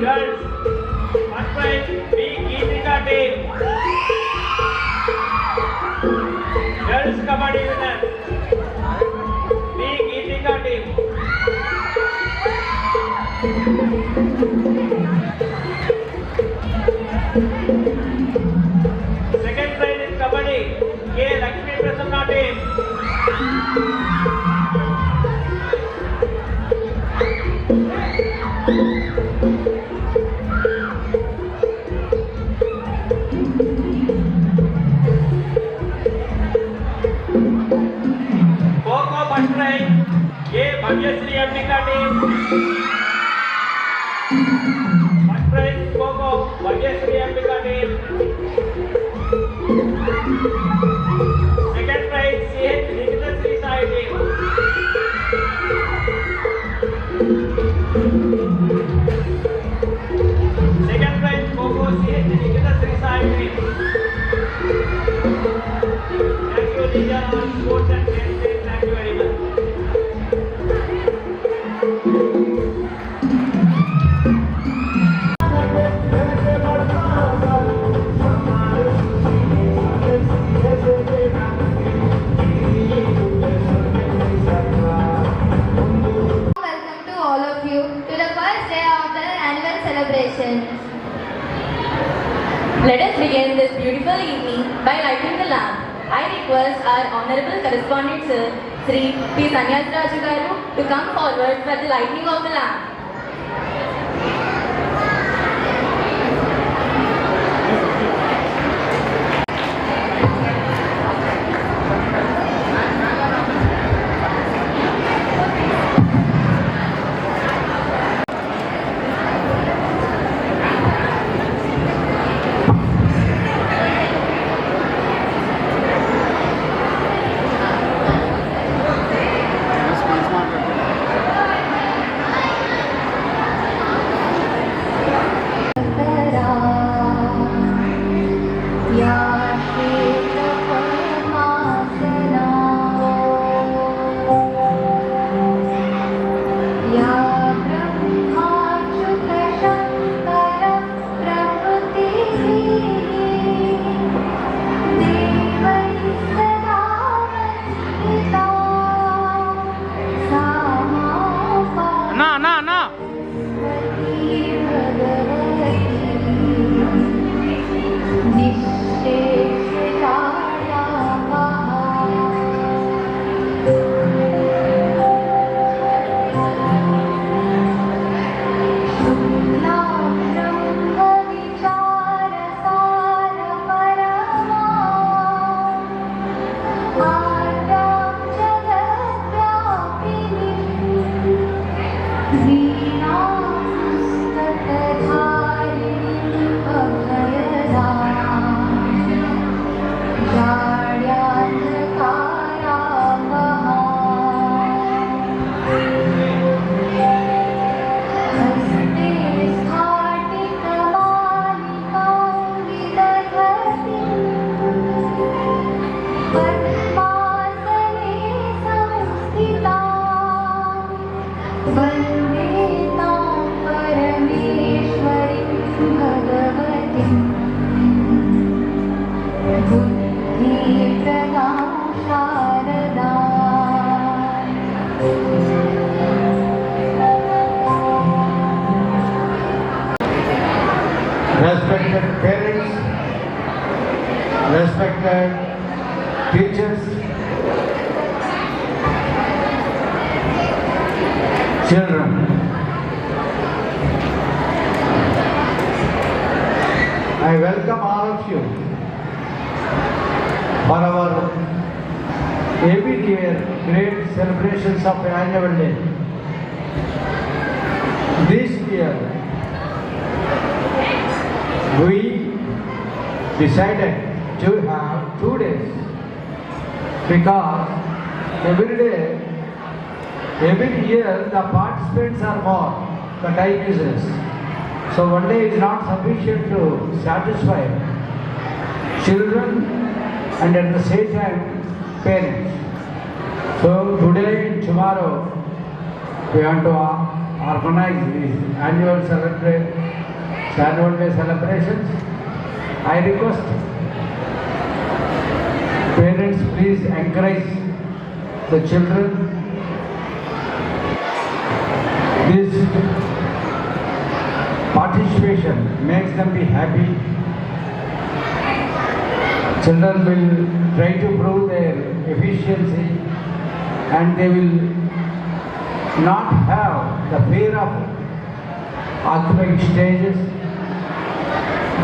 girls. First prize B. Geetika team. Girls Kabaddi winner. B. Geetika team. Second prize is Kabaddi. K. Lakshmi Prasanna team. Kho first prize A. Bhavyasri Ambika team. First prize Kho Bhavyasri Ambika team. Second prize C. Nikita Sri Sai team. Second prize Kho C. Nikita Sri Sai team. Thank you, Leader on Sports and Games. Thank you very much. Welcome to all of you to the first day of the annual celebration. Let us begin this beautiful evening by lighting the lamp. I request our honorable correspondent sir, Sri P. Sanyasraju Garu, to come forward for the lighting of the lamp. Respected parents, respected teachers, children, I welcome all of you for our ABTR great celebrations of annual day. This year, we decided to have 2 days because every year the participants are more, the time is less. So 1 day is not sufficient to satisfy children and at the same time parents. So today and tomorrow we want to organize this annual celebration annual day celebrations. I request parents, please encourage the children. This participation makes them be happy. Children will try to prove their efficiency and they will not have the fear of occupying stages.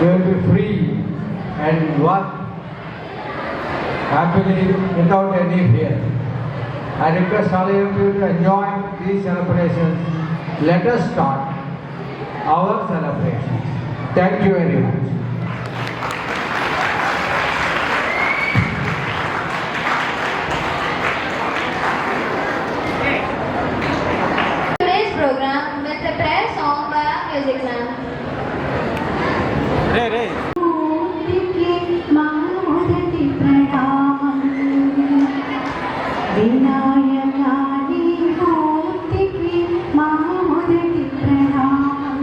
They will be free and work happily without any fear. I request all of you to enjoy these celebrations. Let us start our celebrations. Thank you very much. Today's program with a prayer song by our music man. మూర్తికి మా మొదటి ప్రణామం వినాయక నీ మూర్తికి మా మొదటి ప్రణామం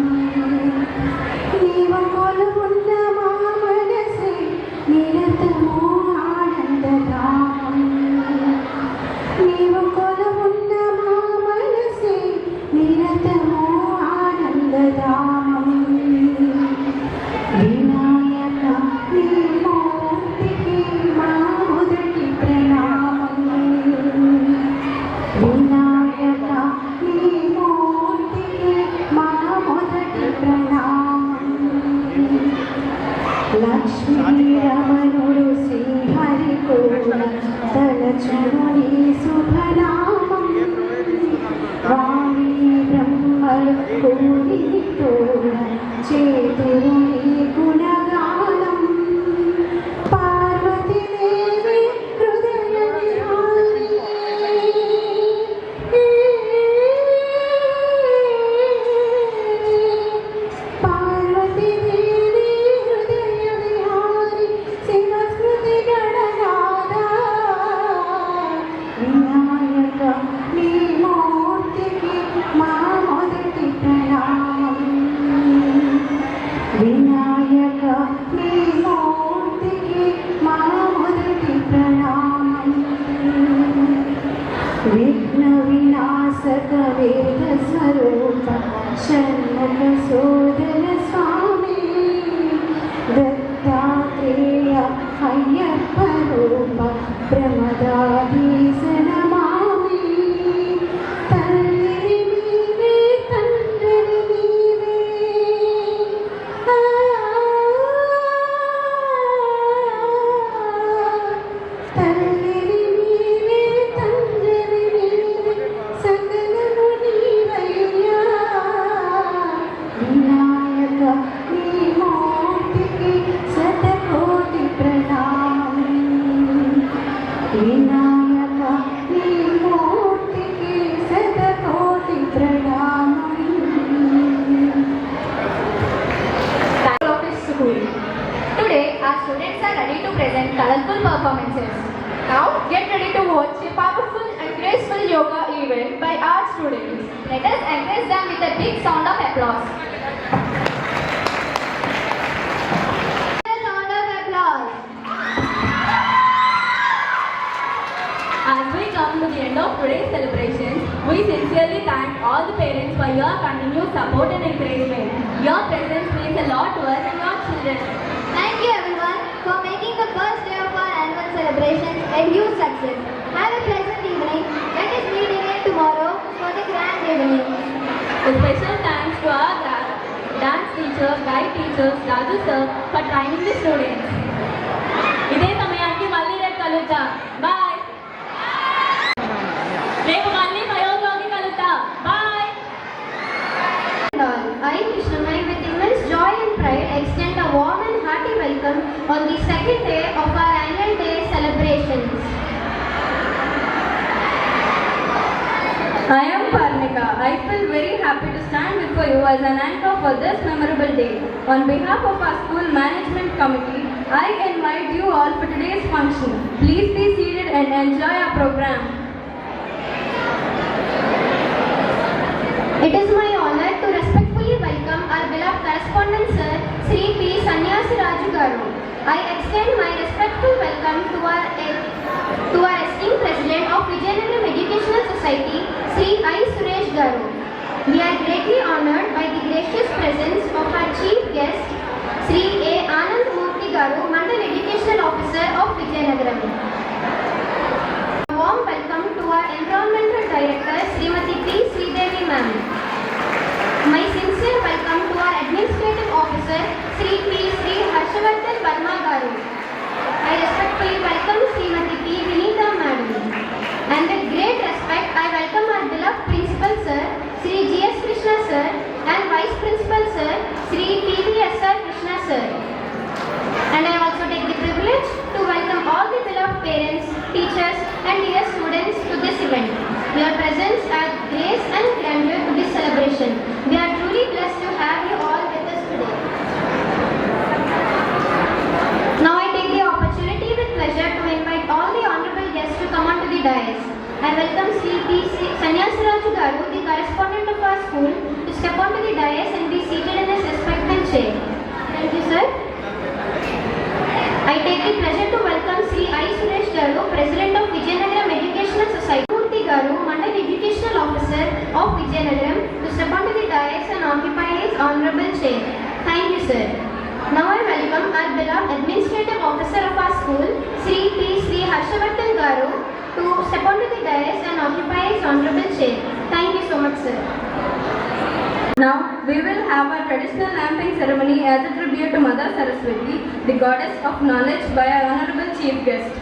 నీవు కొలువున్న మా మనసే నిరతము ఆనందధామం నీవు కొలువున్న మా మనసే నిరతము ఆనందధామం వినాయక నీ మూర్తికి మా మొదటి ప్రణామం వినాయక నీ మూర్తికి మా మొదటి ప్రణామం లక్ష్మీ రమణుడు శ్రీహరి కూడా తలచును నీ శుభనామం వాణి బ్రహ్మలు కూడి తోడ చేతురు నీ గుణగానం పార్వతీదేవి హృదయ విహారి పార్వతీదేవి హృదయ విహారి శివస్మృతి గణనాథ వినాయక నీ మూర్తికి మా మొదటి ప్రణామం వినాయక నీ మూర్తికి మా మొదటి ప్రణామం విఘ్న వినాశక వేద స్వరూప షణ్ముఖ సోదర స్వామి దత్తాత్రేయ అయ్యప్ప రూప ప్రమదాధీశన మామి తల్లి నీవే తండ్రి నీవే తల్లి నీవే తండ్రి నీవే సకలము నీవయ్యా వినాయక నీ మూర్తికి శతకోటి ప్రణామం వినాయక నీ మూర్తికి శతకోటి ప్రణామం Of his school. Today, our students are ready to present colorful performances. Now, get ready to watch a powerful and graceful yoga event by our students. Let us encourage them with a big sound of applause. A sound of applause. As we come to the end of today's celebration, we sincerely thank all the parents for your continued support and encouragement. Your presence means a lot to us and your children. Thank you everyone for making the first day of our annual celebration a huge success. Have a pleasant evening. Let us meet again tomorrow for the grand evening. A special thanks to our dance teacher, guide teachers, Raju sir for training the students. ఇదే సమయానికి మళ్ళీ రేపు కలుద్దాం. Bye. రేపు మళ్ళీ ప్రయోగంలోకి కలుద్దాం. Bye. I, Krishnamai, with immense joy and pride, extend a warm and hearty welcome on the second day of our annual day celebrations. I am Parnika. I feel very happy to stand before you as an anchor for this memorable day. On behalf of our school management committee, I invite you all for today's function. Please be seated and enjoy our program. It is my honor to respectfully welcome our beloved correspondent sir, Sri P. Sanyasi Raju Garu. I extend my respectful welcome to our esteemed President of Vijayanagaram Educational Society, Sri I. Suresh Garu. We are greatly honored by the gracious presence of our chief guest, Sri A. Anand Murthy Garu, Mandal Educational Officer of Vijayanagaram. A warm welcome to our Environmental Director, Srimati P. Sridevi Ma'am. My sincere welcome to our Administrative Officer, Sri P. Sri Harshavardhan Verma Garu. I respectfully welcome Srimati P. Vinita Madam. And with great respect, I welcome our beloved Principal Sir, Sri G.S. Krishna Sir, and Vice Principal Sir, Sri P.V.S.R. Krishna Sir. And I also take the privilege to welcome all the beloved parents, teachers, and dear students to this event. Your presence adds grace and grandeur to this celebration. We are truly blessed to have you all with us today. Now I take the opportunity with pleasure to invite all the honorable guests to come onto the dais. I welcome Sri P. Sanyasi Raju Garu, the correspondent of our school, to step onto the dais and be seated in his respectful chair. Thank you, sir. I take the pleasure to welcome Sri I. Suresh Garu, President of Vijayanagaram Educational Society, Murthy Garu, Mandal Educational Officer of Vijayanagaram, to step onto the dais and occupy his honorable chair. Thank you, sir. Now I welcome our beloved Administrative Officer of our school, Sri P. Sri Harshavardhan Garu, to step onto the dais and occupy his honorable chair. Thank you so much, sir. Now we will have a traditional lamping ceremony as a tribute to Mother Saraswati, the goddess of knowledge, by our honorable chief guest.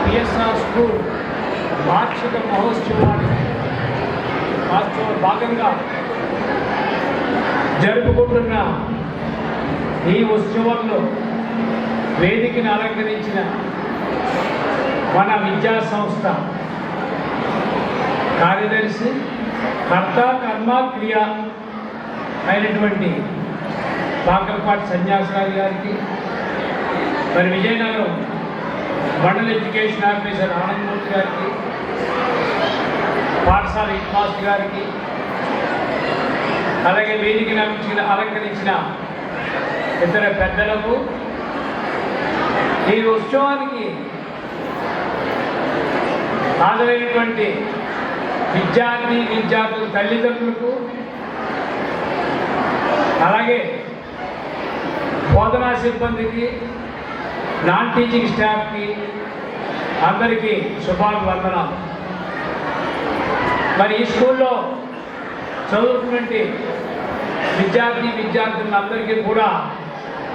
PSR school వార్షిక మహోత్సవాన్ని భాగంగా జరుపుకుంటున్న ఈ ఉత్సవంలో వేదికను అలంకరించిన మన విద్యా సంస్థ కార్యదర్శి కర్త కర్మ క్రియ అయినటువంటి పాకలపాటి సన్యాసరావు గారికి, మరి విజయనగరం మండల ఎడ్యుకేషన్ ఆఫీసర్ ఆనందమూర్తి గారికి, పాఠశాల హెడ్ మాస్టర్ గారికి, అలాగే వేదికను అలంకరించిన ఇతర పెద్దలకు, ఈ ఉత్సవానికి హాజరైనటువంటి విద్యార్థుల తల్లిదండ్రులకు, అలాగే బోధనా సిబ్బందికి, నాన్ టీచింగ్ స్టాఫ్కి, అందరికీ శుభాభివందనాలు. మరి ఈ స్కూల్లో చదువుతున్నటువంటి విద్యార్థులందరికీ కూడా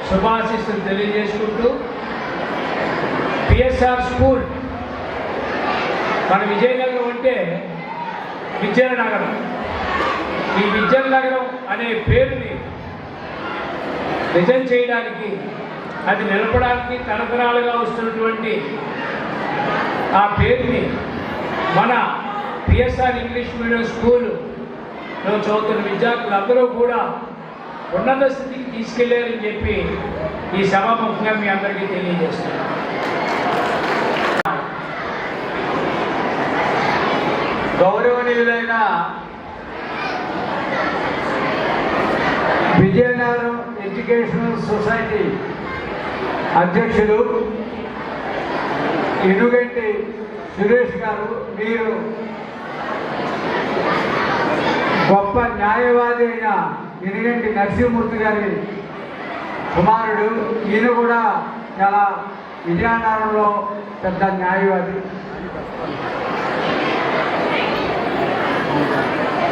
శుభాశీస్సులు తెలియజేసుకుంటూ పిఎస్ఆర్ స్కూల్ మన విజయనగరం అంటే విజయనగరం. ఈ విజయనగరం అనే పేరుని నిజం చేయడానికి, అది నిలపడానికి తరతరాలుగా వస్తున్నటువంటి ఆ పేరుని మన పిఎస్ఆర్ ఇంగ్లీష్ మీడియం స్కూల్లో చదువుతున్న విద్యార్థులందరూ కూడా ఉన్నత స్థితికి తీసుకెళ్లారని చెప్పి ఈ సభాముఖంగా మీ అందరికీ తెలియజేస్తున్నాను. గౌరవనీయులైన విజయనగరం ఎడ్యుకేషనల్ సొసైటీ అధ్యక్షులు ఇనుగంటి సురేష్ గారు, మీరు గొప్ప న్యాయవాది అయిన ఇనుగంటి నరసింహమూర్తి గారి కుమారుడు. ఈయన కూడా చాలా విజయనగరంలో పెద్ద న్యాయవాది.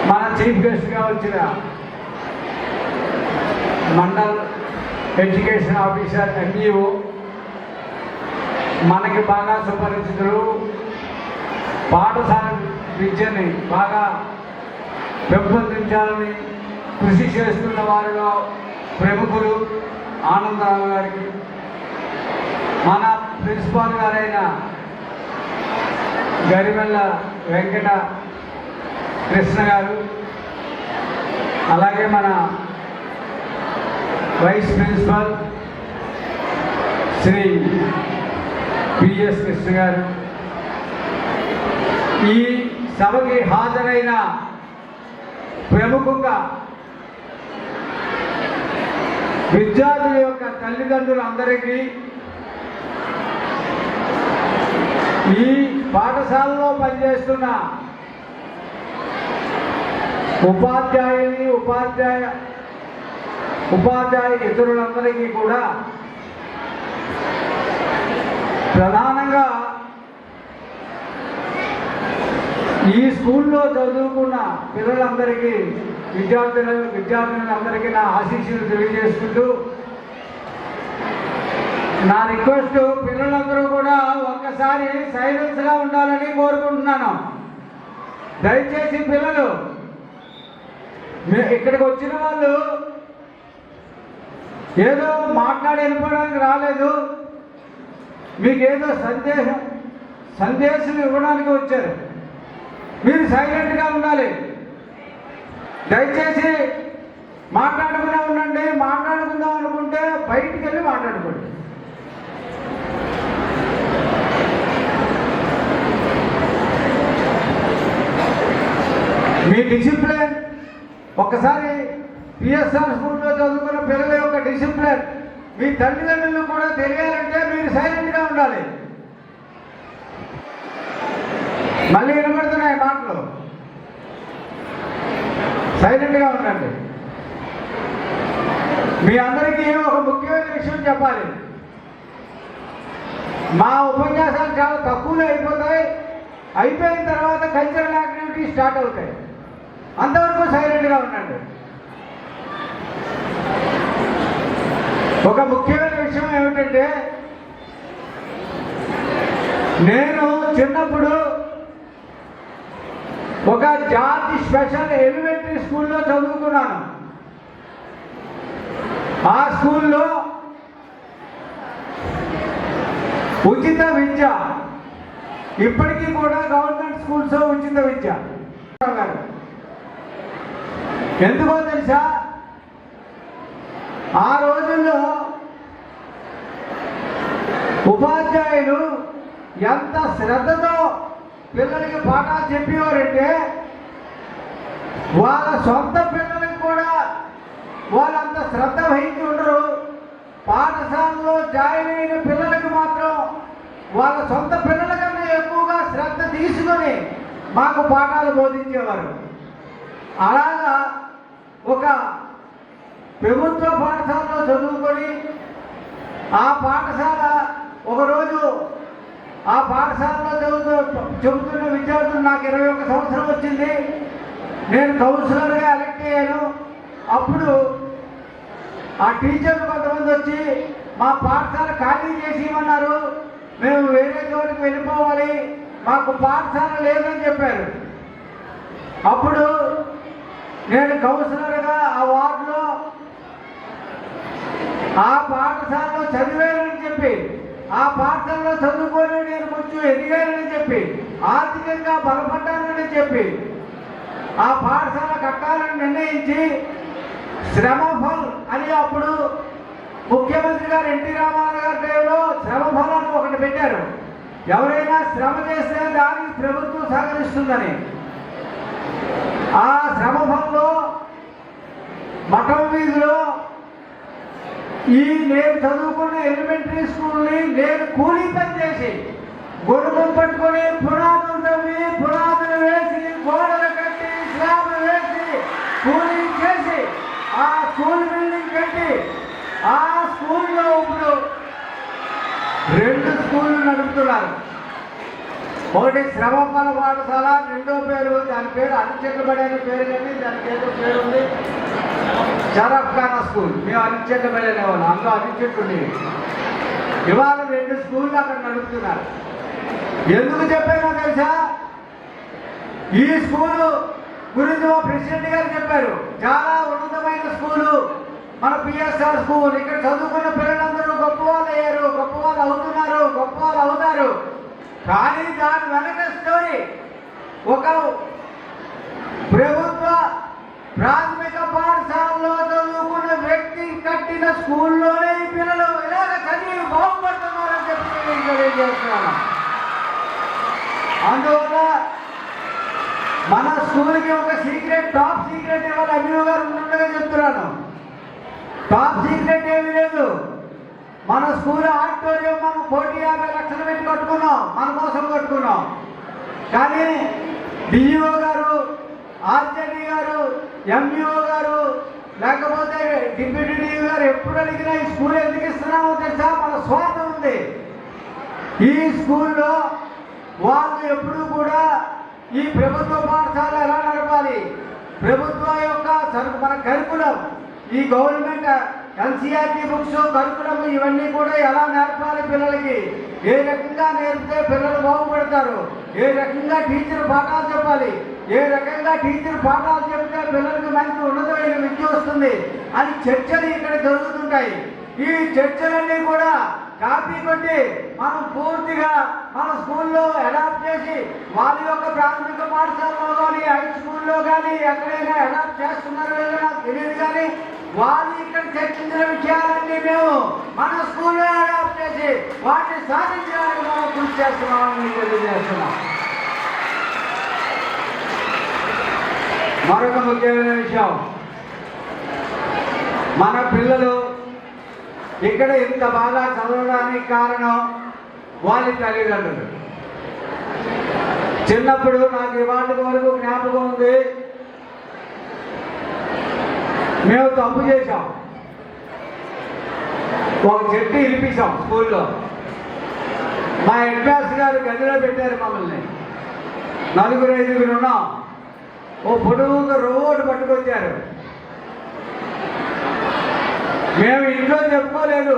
మన చీఫ్ గెస్ట్గా వచ్చిన మండల్ ఎడ్యుకేషన్ ఆఫీసర్ ఎంఈఓ, మనకి బాగా సుపరిచితులు, పాఠశాల విద్యని బాగా పెంపొందించాలని కృషి చేస్తున్న వారిలో ప్రముఖులు ఆనందరావు గారికి, మన ప్రిన్సిపాల్ గారైన గరిమెల్ల వెంకట కృష్ణ గారు, అలాగే మన vice principal Shri P S Krishna garu, ఈ సభకి హాజరైన ప్రముఖంగా విద్యార్థుల యొక్క తల్లిదండ్రులందరికీ, ఈ పాఠశాలలో పనిచేస్తున్న ఉపాధ్యాయ ఇతరులందరికీ కూడా ప్రధానంగా ఈ స్కూల్లో చదువుకున్న పిల్లలందరికీ, విద్యార్థులందరికీ నా ఆశీస్సులు తెలియజేసుకుంటూ, నా రిక్వెస్ట్ పిల్లలందరూ కూడా ఒక్కసారి సైలెన్స్గా ఉండాలని కోరుకుంటున్నాను. దయచేసి పిల్లలు, ఇక్కడికి వచ్చిన వాళ్ళు ఏదో మాట్లాడి వెళ్ళిపోవడానికి రాలేదు, మీకు ఏదో సందేశం ఇవ్వడానికి వచ్చారు. మీరు సైలెంట్గా ఉండాలి. దయచేసి మాట్లాడుకునే ఉండండి. మాట్లాడుకుందాం అనుకుంటే బయటికి వెళ్ళి మాట్లాడుకోండి. మీ డిసిప్లిన్ ఒక్కసారి పిఎస్ఆర్ స్కూల్లో చదువుకున్న పిల్లల యొక్క డిసిప్లిన్ మీ తల్లిదండ్రులు కూడా తెలియాలంటే మీరు సైలెంట్గా ఉండాలి. మళ్ళీ వినబడుతున్నాయి మాటలు, సైలెంట్గా ఉండండి. మీ అందరికీ ఒక ముఖ్యమైన విషయం చెప్పాలి. మా ఉపన్యాసాలు చాలా తక్కువలో అయిపోతాయి. అయిపోయిన తర్వాత కల్చరల్ యాక్టివిటీ స్టార్ట్ అవుతాయి. అంతవరకు సైలెంట్గా ఉండండి. ఒక ముఖ్యమైన విషయం ఏమిటంటే, నేను చిన్నప్పుడు ఒక జార్జ్ స్పెషల్ ఎలిమెంటరీ స్కూల్లో చదువుకున్నాను. ఆ స్కూల్లో ఉచిత విద్య, ఇప్పటికీ కూడా గవర్నమెంట్ స్కూల్స్ ఉచిత విద్య. ఎందుకో తెలుసా, ఆ రోజుల్లో ఉపాధ్యాయులు ఎంత శ్రద్ధతో పిల్లలకి పాఠాలు చెప్పేవారంటే, వాళ్ళ సొంత పిల్లలకి కూడా వాళ్ళంత శ్రద్ధ వహించి ఉండరు. పాఠశాలలో జాయిన్ అయిన పిల్లలకు మాత్రం వాళ్ళ సొంత పిల్లల కన్నా ఎక్కువగా శ్రద్ధ తీసుకొని మాకు పాఠాలు బోధించేవారు. అలాగా ఒక ప్రభుత్వ పాఠశాలలో చదువుకొని, ఆ పాఠశాల ఒకరోజు ఆ పాఠశాలలో చెబుతున్న విద్యార్థులు నాకు 21 సంవత్సరం వచ్చింది. నేను కౌన్సిలర్గా ఎలక్ట్ అయ్యాను. అప్పుడు ఆ టీచర్లు కొంతమంది వచ్చి మా పాఠశాల ఖాళీ చేసి ఇవ్వన్నారు, మేము వేరే చోటుకి వెళ్ళిపోవాలి, మాకు పాఠశాల లేదని చెప్పారు. అప్పుడు నేను కౌన్సిలర్గా ఆ వార్డులో ఆ పాఠశాలలో చదివానని చెప్పి, ఆ పాఠశాలలో చదువుకొని నేను కొంచెం ఎదిగానని చెప్పి, ఆర్థికంగా బలపడ్డానని చెప్పి ఆ పాఠశాల కట్టాలని నిర్ణయించి శ్రమఫల్ అని అప్పుడు ముఖ్యమంత్రి గారు ఎన్టీ రామారావు గారి టైంలో శ్రమఫల్ అని ఒకటి పెట్టారు. ఎవరైనా శ్రమ చేస్తే దానికి ప్రభుత్వం సహకరిస్తుందని. ఆ శ్రమఫల్లో మఠం వీధిలో నేను చదువుకున్న ఎలిమెంటరీ స్కూల్ని నేను కూలీ పని చేసి గొడుగు పట్టుకొని పునాదులు తవ్వి పునాదులు వేసి గోడలు కట్టి స్లాబ్ వేసి కూలీ చేసి ఆ స్కూల్ బిల్డింగ్ కట్టి ఆ స్కూల్లో ఇప్పుడు 2 స్కూళ్ళు నడుపుతున్నారు. ఒకటి శ్రమఫల పాఠశాల, రెండో పేరు దాని పేరు అనిచెక్కబడి అనే పేరు, కానీ దానికి ఏదో పేరు ఉంది, షరఫ్ఖానా స్కూల్. మేము అనిచెక్కబడి అనేవాళ్ళం, అందులో అనిచెట్టు ఉండేవి. ఇవాళ 2 స్కూళ్ళు అక్కడ నడుపుతున్నారు. ఎందుకు చెప్పానో తెలుసా? ఈ స్కూలు గురించి మా ప్రెసిడెంట్ గారు చెప్పారు. చాలా ఉన్నతమైన స్కూలు మన పిఎస్ఆర్ స్కూల్. ఇక్కడ చదువుకున్న పిల్లలందరూ గొప్ప వాళ్ళు అయ్యారు, గొప్ప వాళ్ళు అవుతున్నారు, గొప్ప వాళ్ళు అవుతారు. కానీ దాని వెనక స్టోరీ ఒక ప్రభుత్వ ప్రాథమిక పాఠశాలలో చదువుకున్న వ్యక్తి కట్టిన స్కూల్లోనే ఈ పిల్లలు ఇలాగ చదివి బాగుపడుతున్నారని చెప్పి నేను తెలియజేస్తున్నాను. అందువల్ల మన స్కూల్కి ఒక సీక్రెట్, టాప్ సీక్రెట్ ఇవాళ అభినవ్ గారు ఉండగా చెప్తున్నాను. టాప్ సీక్రెట్ ఏమీ లేదు. మన స్కూల్ ఆడిటోరియం మనం 1,50,00,000 పెట్టి కట్టుకున్నాం, మన కోసం కట్టుకున్నాం. కానీ డిఈఓ గారు, ఆర్జేడీ గారు, ఎంఈఓ గారు, లేకపోతే డిప్యూటీ డిఈఓ గారు ఎప్పుడు అడిగినా ఈ స్కూల్ ఎందుకు ఇస్తున్నామో తెలుసా? మన స్వార్థం ఉంది. ఈ స్కూల్లో వాళ్ళు ఎప్పుడూ కూడా ఈ ప్రభుత్వ పాఠశాల ఎలా నడపాలి, ప్రభుత్వం యొక్క మన కరికులం, ఈ గవర్నమెంట్ ఎన్సీఆర్టీ బుక్స్, కరికులం ఇవన్నీ కూడా ఎలా నేర్పాలి పిల్లలకి, ఏ రకంగా నేర్పితే పిల్లలు బాగుపడతారు, ఏ రకంగా టీచర్ పాఠాలు చెప్పాలి, ఏ రకంగా టీచర్ పాఠాలు చెప్తే పిల్లలకి మంచి ఉన్నతమైన విద్య వస్తుంది అని చర్చలు ఇక్కడ జరుగుతుంటాయి. ఈ చర్చలన్నీ కూడా కాపీ కొట్టి మనం పూర్తిగా మన స్కూల్లో అడాప్ట్ చేసి వాళ్ళ యొక్క ప్రాథమిక పాఠశాలలో కానీ హై స్కూల్లో కానీ ఎక్కడైనా అడాప్ట్ చేస్తున్నారో లేదో నాకు తెలియదు. కానీ వాళ్ళు ఇక్కడ చర్చించిన విషయాలన్నీ మేము మన స్కూల్లో అడాప్ట్ చేసి వాటిని సాధించడానికి మనం కృషి చేస్తున్నామని తెలియజేస్తున్నాం. మరొక ముఖ్యమైన విషయం, మన పిల్లలు ఇక్కడ ఇంత బాగా చదవడానికి కారణం వాళ్ళ తల్లిదండ్రులు. చిన్నప్పుడు నాకు ఇవాళ వరకు జ్ఞాపకం ఉంది, మేము తప్పు చేశాం, ఒక చెట్టు ఇరిపించాం స్కూల్లో. మా హెడ్ మాస్టర్ గారు గదిలో పెట్టారు మమ్మల్ని, 4-5 ఉన్నాం. ఓ పొడుగుగా రోడ్డు పట్టుకొచ్చారు. మేము ఇంట్లో చెప్పుకోలేదు.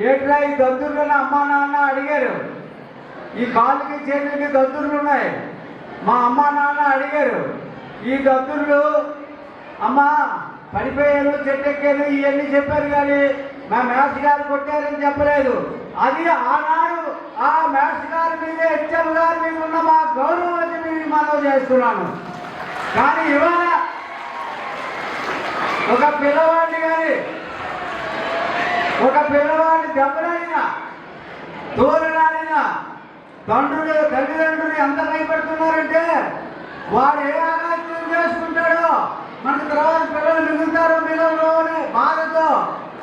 ఏట్లా ఈ దద్దుర్లను అమ్మా నాన్న అడిగారు, ఈ కాళ్ళకి చేతులకి దద్దుర్లు ఉన్నాయి. మా అమ్మా నాన్న అడిగారు, ఈ దద్దుర్లు అమ్మా పడిపోయారు, చెట్టెక్కారు, ఇవన్నీ చెప్పారు. కానీ మా మ్యాథ్స్ గారు కొట్టారని చెప్పలేదు. అది ఆనాడు ఆ మ్యాథ్స్ గారి మీద, హెచ్ఎం గారి మీద ఉన్న మా గౌరవం అని మేము మనవి చేస్తున్నాను. కానీ ఇవాళ ఒక పిల్లవాడిని కానీ ఒక పిల్లవాడిని దెబ్బలైనా తోలడానినా తల్లిదండ్రులు ఎంత భయపడుతున్నారంటే వాడు ఏ ఆలోచన చేసుకుంటాడో మనకు తర్వాత పిల్లలు మిగులుతారో అనే బాధతో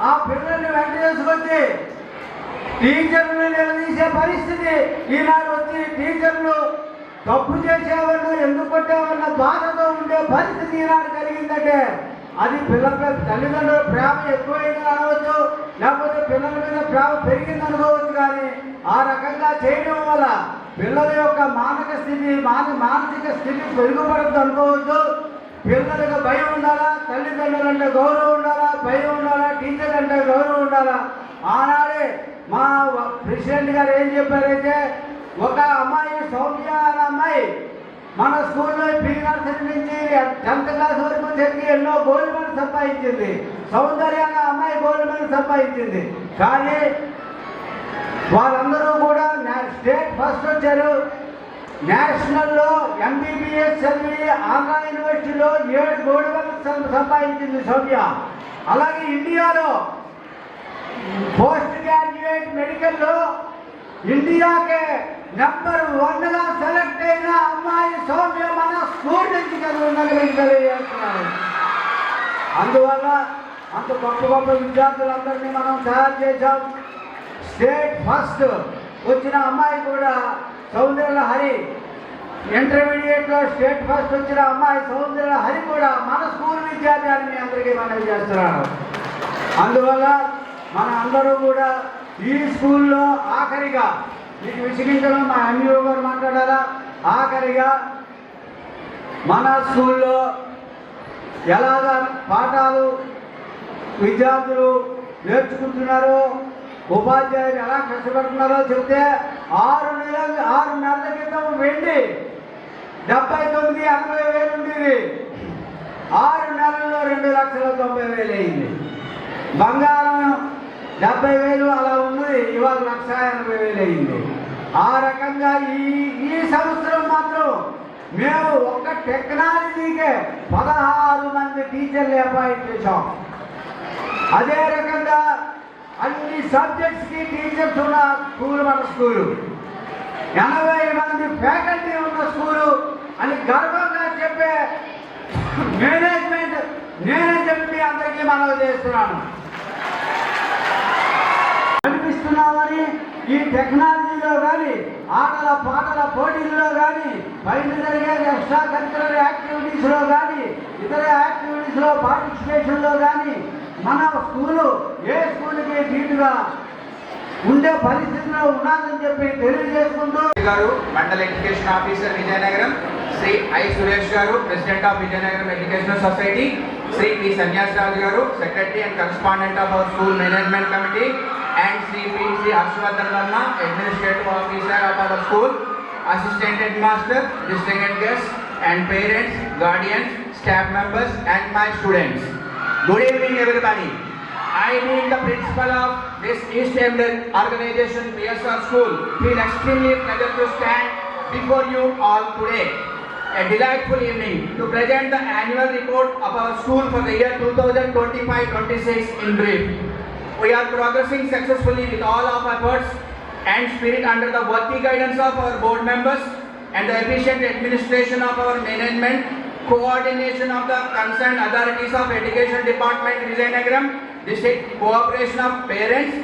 ఆ పిల్లల్ని వెంట చేసుకొచ్చి టీచర్లు నిలదీసే పరిస్థితి ఈనాడు వచ్చి టీచర్లు తప్పు చేసేవాళ్ళు ఎందుకు కొట్టేవాళ్ళ బాధతో ఉండే పరిస్థితి ఈనాడు కలిగిందంటే అది పిల్లల తల్లిదండ్రుల ప్రేమ ఎక్కువైంది అనవచ్చు, లేకపోతే పిల్లల మీద ప్రేమ పెరిగింది అనుకోవచ్చు, కానీ ఆ రకంగా చేయడం వల్ల పిల్లల యొక్క మానసిక స్థితి మెరుగుపడద్దు అనుకోవద్దు. పిల్లలకు భయం ఉండాలా, తల్లిదండ్రులు అంటే గౌరవం ఉండాలా, భయం ఉండాలా, టీచర్ అంటే గౌరవం ఉండాలా. ఆనాడే మా ప్రెసిడెంట్ గారు ఏం చెప్పారైతే, ఒక అమ్మాయి సౌమ్య అనే అమ్మాయి మన స్కూల్లో ప్రీ నర్సరీ నుంచి 10th క్లాస్ వరకు చదివి ఎన్నో గోల్డ్ మెడల్ సంపాదించింది. సౌందర్య అనే అమ్మాయి గోల్డ్ మెడల్ సంపాదించింది. కానీ వాళ్ళందరూ కూడా స్టేట్ ఫస్ట్ వచ్చారు. నేషనల్లో MBBS చదివి ఆంధ్ర యూనివర్సిటీలో 7 గోల్డ్ మెడల్స్ సంపాదించింది సౌమ్య. అలాగే ఇండియాలో పోస్ట్ గ్రాడ్యుయేట్ మెడికల్లో ఇండియాకే నెంబర్ 1గా సెలెక్ట్ అయిన అమ్మాయి సౌమ్య మన స్కూల్ నుంచి తెలియజేస్తున్నారు. అందువల్ల అంత గొప్ప గొప్ప విద్యార్థులందరినీ మనం తయారు చేశాం. స్టేట్ ఫస్ట్ వచ్చిన అమ్మాయి కూడా సౌందర్యలహరి, ఇంటర్మీడియట్లో స్టేట్ ఫస్ట్ వచ్చిన అమ్మాయి సౌందర్యలహరి కూడా మన స్కూల్ విద్యార్థి అని మీ అందరికీ మనవి చేస్తున్నాను. అందువల్ల మన అందరూ కూడా ఈ స్కూల్లో ఆఖరిగా మీకు విసిగించడం మా ఎంఈఓ గారు మాట్లాడాలా, ఆఖరిగా మన స్కూల్లో ఎలాగ పాఠాలు విద్యార్థులు నేర్చుకుంటున్నారో, ఉపాధ్యాయులు ఎలా కష్టపడుతున్నారో చెప్తే 6 నెలల క్రితం వెండి 79,80,000 ఉండేది. 6 నెలల్లో 2,90,000 అయింది. బంగారం 70,000 అలా ఉన్నది, ఇవాళ 1,80,000 అయింది. ఆ రకంగా ఈ సంవత్సరం మాత్రం మేము ఒక్క టెక్నాలజీకే 16 మంది టీచర్లు అపాయింట్ చేశాం. అదే రకంగా అన్ని సబ్జెక్ట్స్కి టీచర్స్ ఉన్న స్కూల్ మన స్కూలు, 80 మంది ఫ్యాకల్టీ ఉన్న స్కూలు అని గర్వంగా చెప్పే మేనేజ్మెంట్ నేనే చెప్పి అందరికీ మనవి చేస్తున్నాను. కనిపిస్తున్నామని ఈ టెక్నాలజీలో కానీ, ఆటల పాటల పోటీల్లో కానీ, బయట జరిగే ఎక్స్ట్రా కరిక్యులర్ యాక్టివిటీస్లో కానీ, ఇతర యాక్టివిటీస్లో పార్టిసిపేషన్లో కానీ మన స్కూలు ఏ స్కూల్కి ధీటుగా ఉండే పరిస్థితిలో ఉన్నదని చెప్పి తెలియజేసుకుంటూ గారు మండల education officer Vizianagaram, Sri I Suresh గారు president of Vizianagaram educational society, Sri P Sanyasiraju గారు secretary and correspondent of our school management committee, and Sri P.C. Harshvardhan Verma, Administrative Officer of our school, Assistant Headmaster, distinguished guests and parents, guardians, staff members and my students. Good evening everybody. I being the principal of this East Emden organization PSR school feel extremely pleasure to stand before you all today. A delightful evening to present the annual report of our school for the year 2025-26 in brief. We are progressing successfully with all of our efforts and spirit under the worthy guidance of our board members and the efficient administration of our management, coordination of the concerned authorities of Education Department Vizianagaram, district cooperation of parents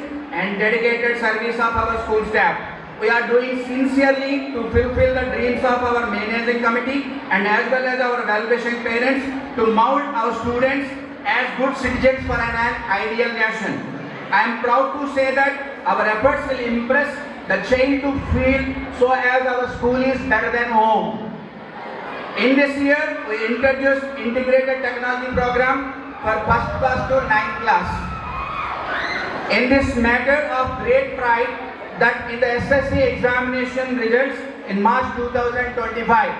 and dedicated service of our school staff. We are doing sincerely to fulfill the dreams of our managing committee and as well as our well-wishing parents to mold our students as good citizens for an ideal nation. I am proud to say that our efforts will impress the child to feel so as our school is better than home. In this year, we introduced integrated technology program for 1st class to 9th class. In this matter of great pride that in the SSC examination results in March 2025,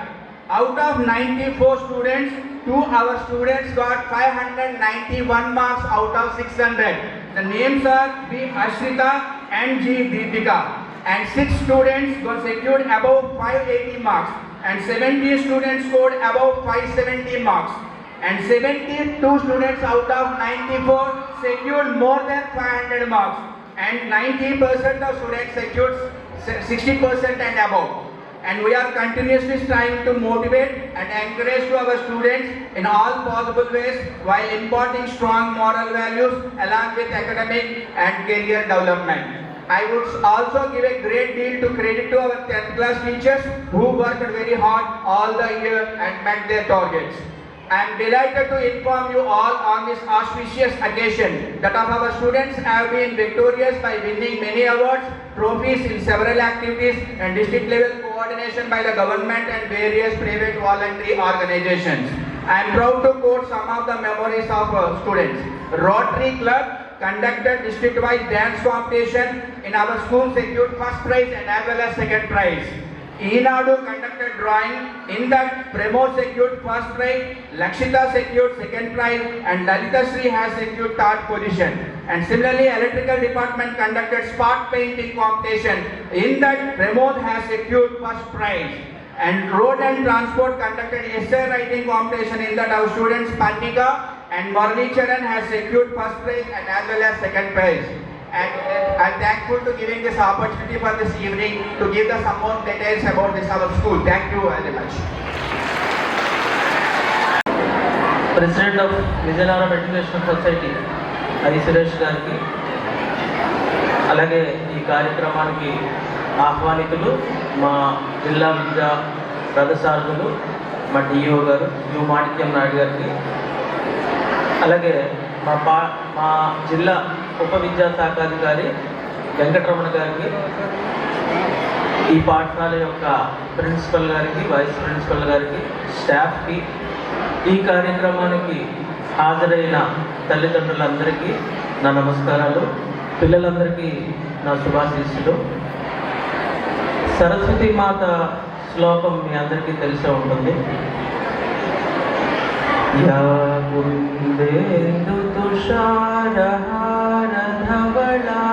out of 94 students, 2 our students got 591 marks out of 600. The names are B. Ashrita and G. Deepika. And 6 students got secured above 580 marks. And 70 students scored above 570 marks. And 72 students out of 94 secured more than 500 marks. And 90% of students secured 60% and above. And we are continuously striving to motivate and encourage to our students in all possible ways while imparting strong moral values along with academic and career development. I would also give a great deal to credit to our 10th class teachers who worked very hard all the year and met their targets. I am delighted to inform you all on this auspicious occasion that of our students have been victorious by winning many awards, trophies in several activities and district level coordination by the government and various private voluntary organizations. I am proud to quote some of the memories of students. Rotary Club conducted district-wide dance competition in our school, secured first prize and as well as second prize. Eenadu conducted drawing, in that Pramod secured first prize, Lakshita secured second prize and Lalita Sri has secured third position. And similarly, electrical department conducted spot painting competition, in that Pramod has secured first prize. And road and transport conducted essay writing competition, in that our students Panika and Murali Charan has secured first prize and as well as second prize. And I am thankful to giving this opportunity for this evening to give the some more details about this our school. Thank you very much. President of Vijayanagaram Educational Society, I. Suresh గారికి, అలాగే ఈ కార్యక్రమానికి ఆహ్వానితులు మా జిల్లా విద్యా రథసారథులు, మా DO గారు you మాణిక్యం నాయుడు గారికి, అలాగే మా జిల్లా ఉప విద్యా శాఖాధికారి వెంకటరమణ గారికి, ఈ పాఠశాల యొక్క ప్రిన్సిపల్ గారికి, వైస్ ప్రిన్సిపల్ గారికి, స్టాఫ్కి, ఈ కార్యక్రమానికి హాజరైన తల్లిదండ్రులందరికీ నా నమస్కారాలు, పిల్లలందరికీ నా శుభాశీస్సులు. సరస్వతి మాత శ్లోకం మీ అందరికీ తెలిసే ఉంటుంది. యా కుందేందు తుషారహార ధవళా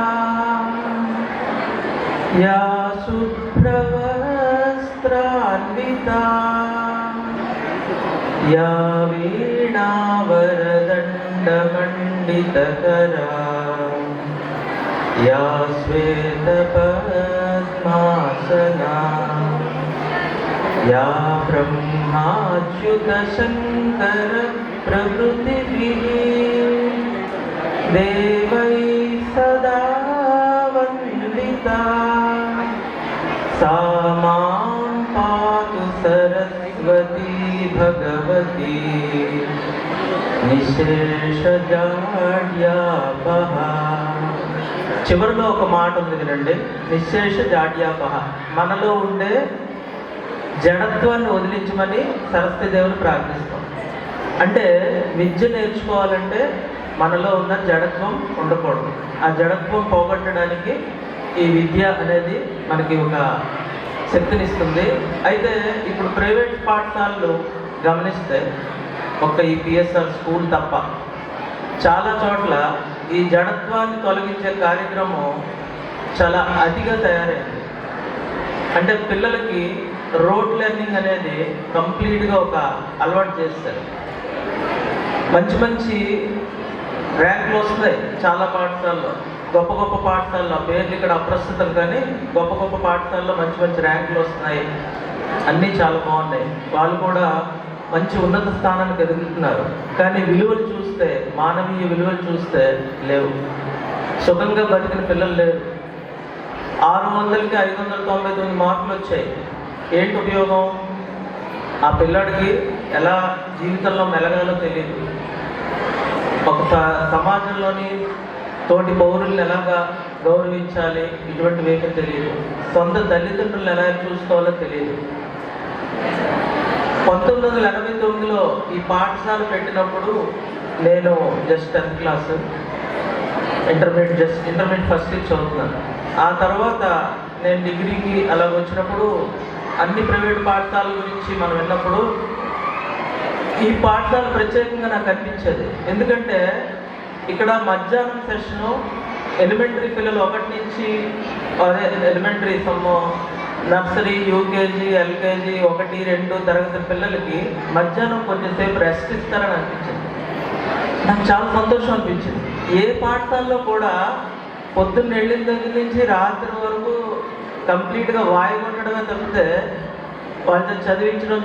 యా శుభ్రవస్త్రాన్వితా యా వీణావరదండమండితకరా యా శ్వేతపద్మాసనా या ब्रह्माच्युत शंकर प्रभृतिभिः देवैः सदा वन्दिता सा मां पातु सरस्वती भगवती నిశేషజాడ్యాపహ. చివరిలో ఒక మాట ఉంది వినండి, నిశేష జాడ్యాపహ. మనలో ఉండే జడత్వాన్ని వదిలించమని సరస్వతి దేవుని ప్రార్థిస్తాం. అంటే విద్య నేర్చుకోవాలంటే మనలో ఉన్న జడత్వం ఉండకూడదు. ఆ జడత్వం పోగొట్టడానికి ఈ విద్య అనేది మనకి ఒక శక్తినిస్తుంది. అయితే ఇప్పుడు ప్రైవేట్ పాఠశాలలు గమనిస్తే, ఒక్క ఈ పిఎస్ఆర్ స్కూల్ తప్ప చాలా చోట్ల ఈ జడత్వాన్ని తొలగించే కార్యక్రమం చాలా అతిగా తయారైంది. అంటే పిల్లలకి రోడ్ లెర్నింగ్ అనేది కంప్లీట్గా ఒక అలవాటు చేస్తారు. మంచి మంచి ర్యాంకులు వస్తాయి చాలా పాఠశాలలో, గొప్ప గొప్ప పాఠశాలలో, పేర్లు ఇక్కడ అప్రస్తుతం కానీ గొప్ప గొప్ప పాఠశాలలో మంచి మంచి ర్యాంకులు వస్తున్నాయి, అన్నీ చాలా బాగున్నాయి. వాళ్ళు కూడా మంచి ఉన్నత స్థానానికి ఎదుగుతున్నారు. కానీ విలువలు చూస్తే, మానవీయ విలువలు చూస్తే లేవు. సుఖంగా బతికిన పిల్లలు లేరు. 600కి 599 మార్కులు వచ్చాయి. ఏంటి ఉపయోగం? ఆ పిల్లాడికి ఎలా జీవితంలో మెలగాలో తెలియదు. ఒక సమాజంలోని తోటి పౌరుల్ని ఎలాగా గౌరవించాలి ఇటువంటివి ఏమీ తెలియదు. సొంత తల్లిదండ్రులను ఎలా చూసుకోవాలో తెలియదు. 1989లో ఈ పాఠశాల పెట్టినప్పుడు నేను just 10th class, intermediate first year చదువుతున్నాను. ఆ తర్వాత నేను డిగ్రీకి అలా వచ్చినప్పుడు అన్ని ప్రైవేట్ పాఠశాలల గురించి మనం విన్నప్పుడు ఈ పాఠశాల ప్రత్యేకంగా నాకు అనిపించేది. ఎందుకంటే ఇక్కడ మధ్యాహ్నం సెషను ఎలిమెంటరీ పిల్లలు 1 నుంచి ఎలిమెంటరీ నర్సరీ, యూకేజీ, ఎల్కేజీ 1, 2 తరగతి పిల్లలకి మధ్యాహ్నం కొంచెంసేపు రెస్ట్ ఇస్తారని అనిపించింది. నాకు చాలా సంతోషం అనిపించింది. ఏ పాఠశాలలో కూడా పొద్దున్న వెళ్ళిన దగ్గర నుంచి రాత్రి వరకు కంప్లీట్గా వాయిగా ఉండడమే తప్పితే, వాళ్ళని చదివించడం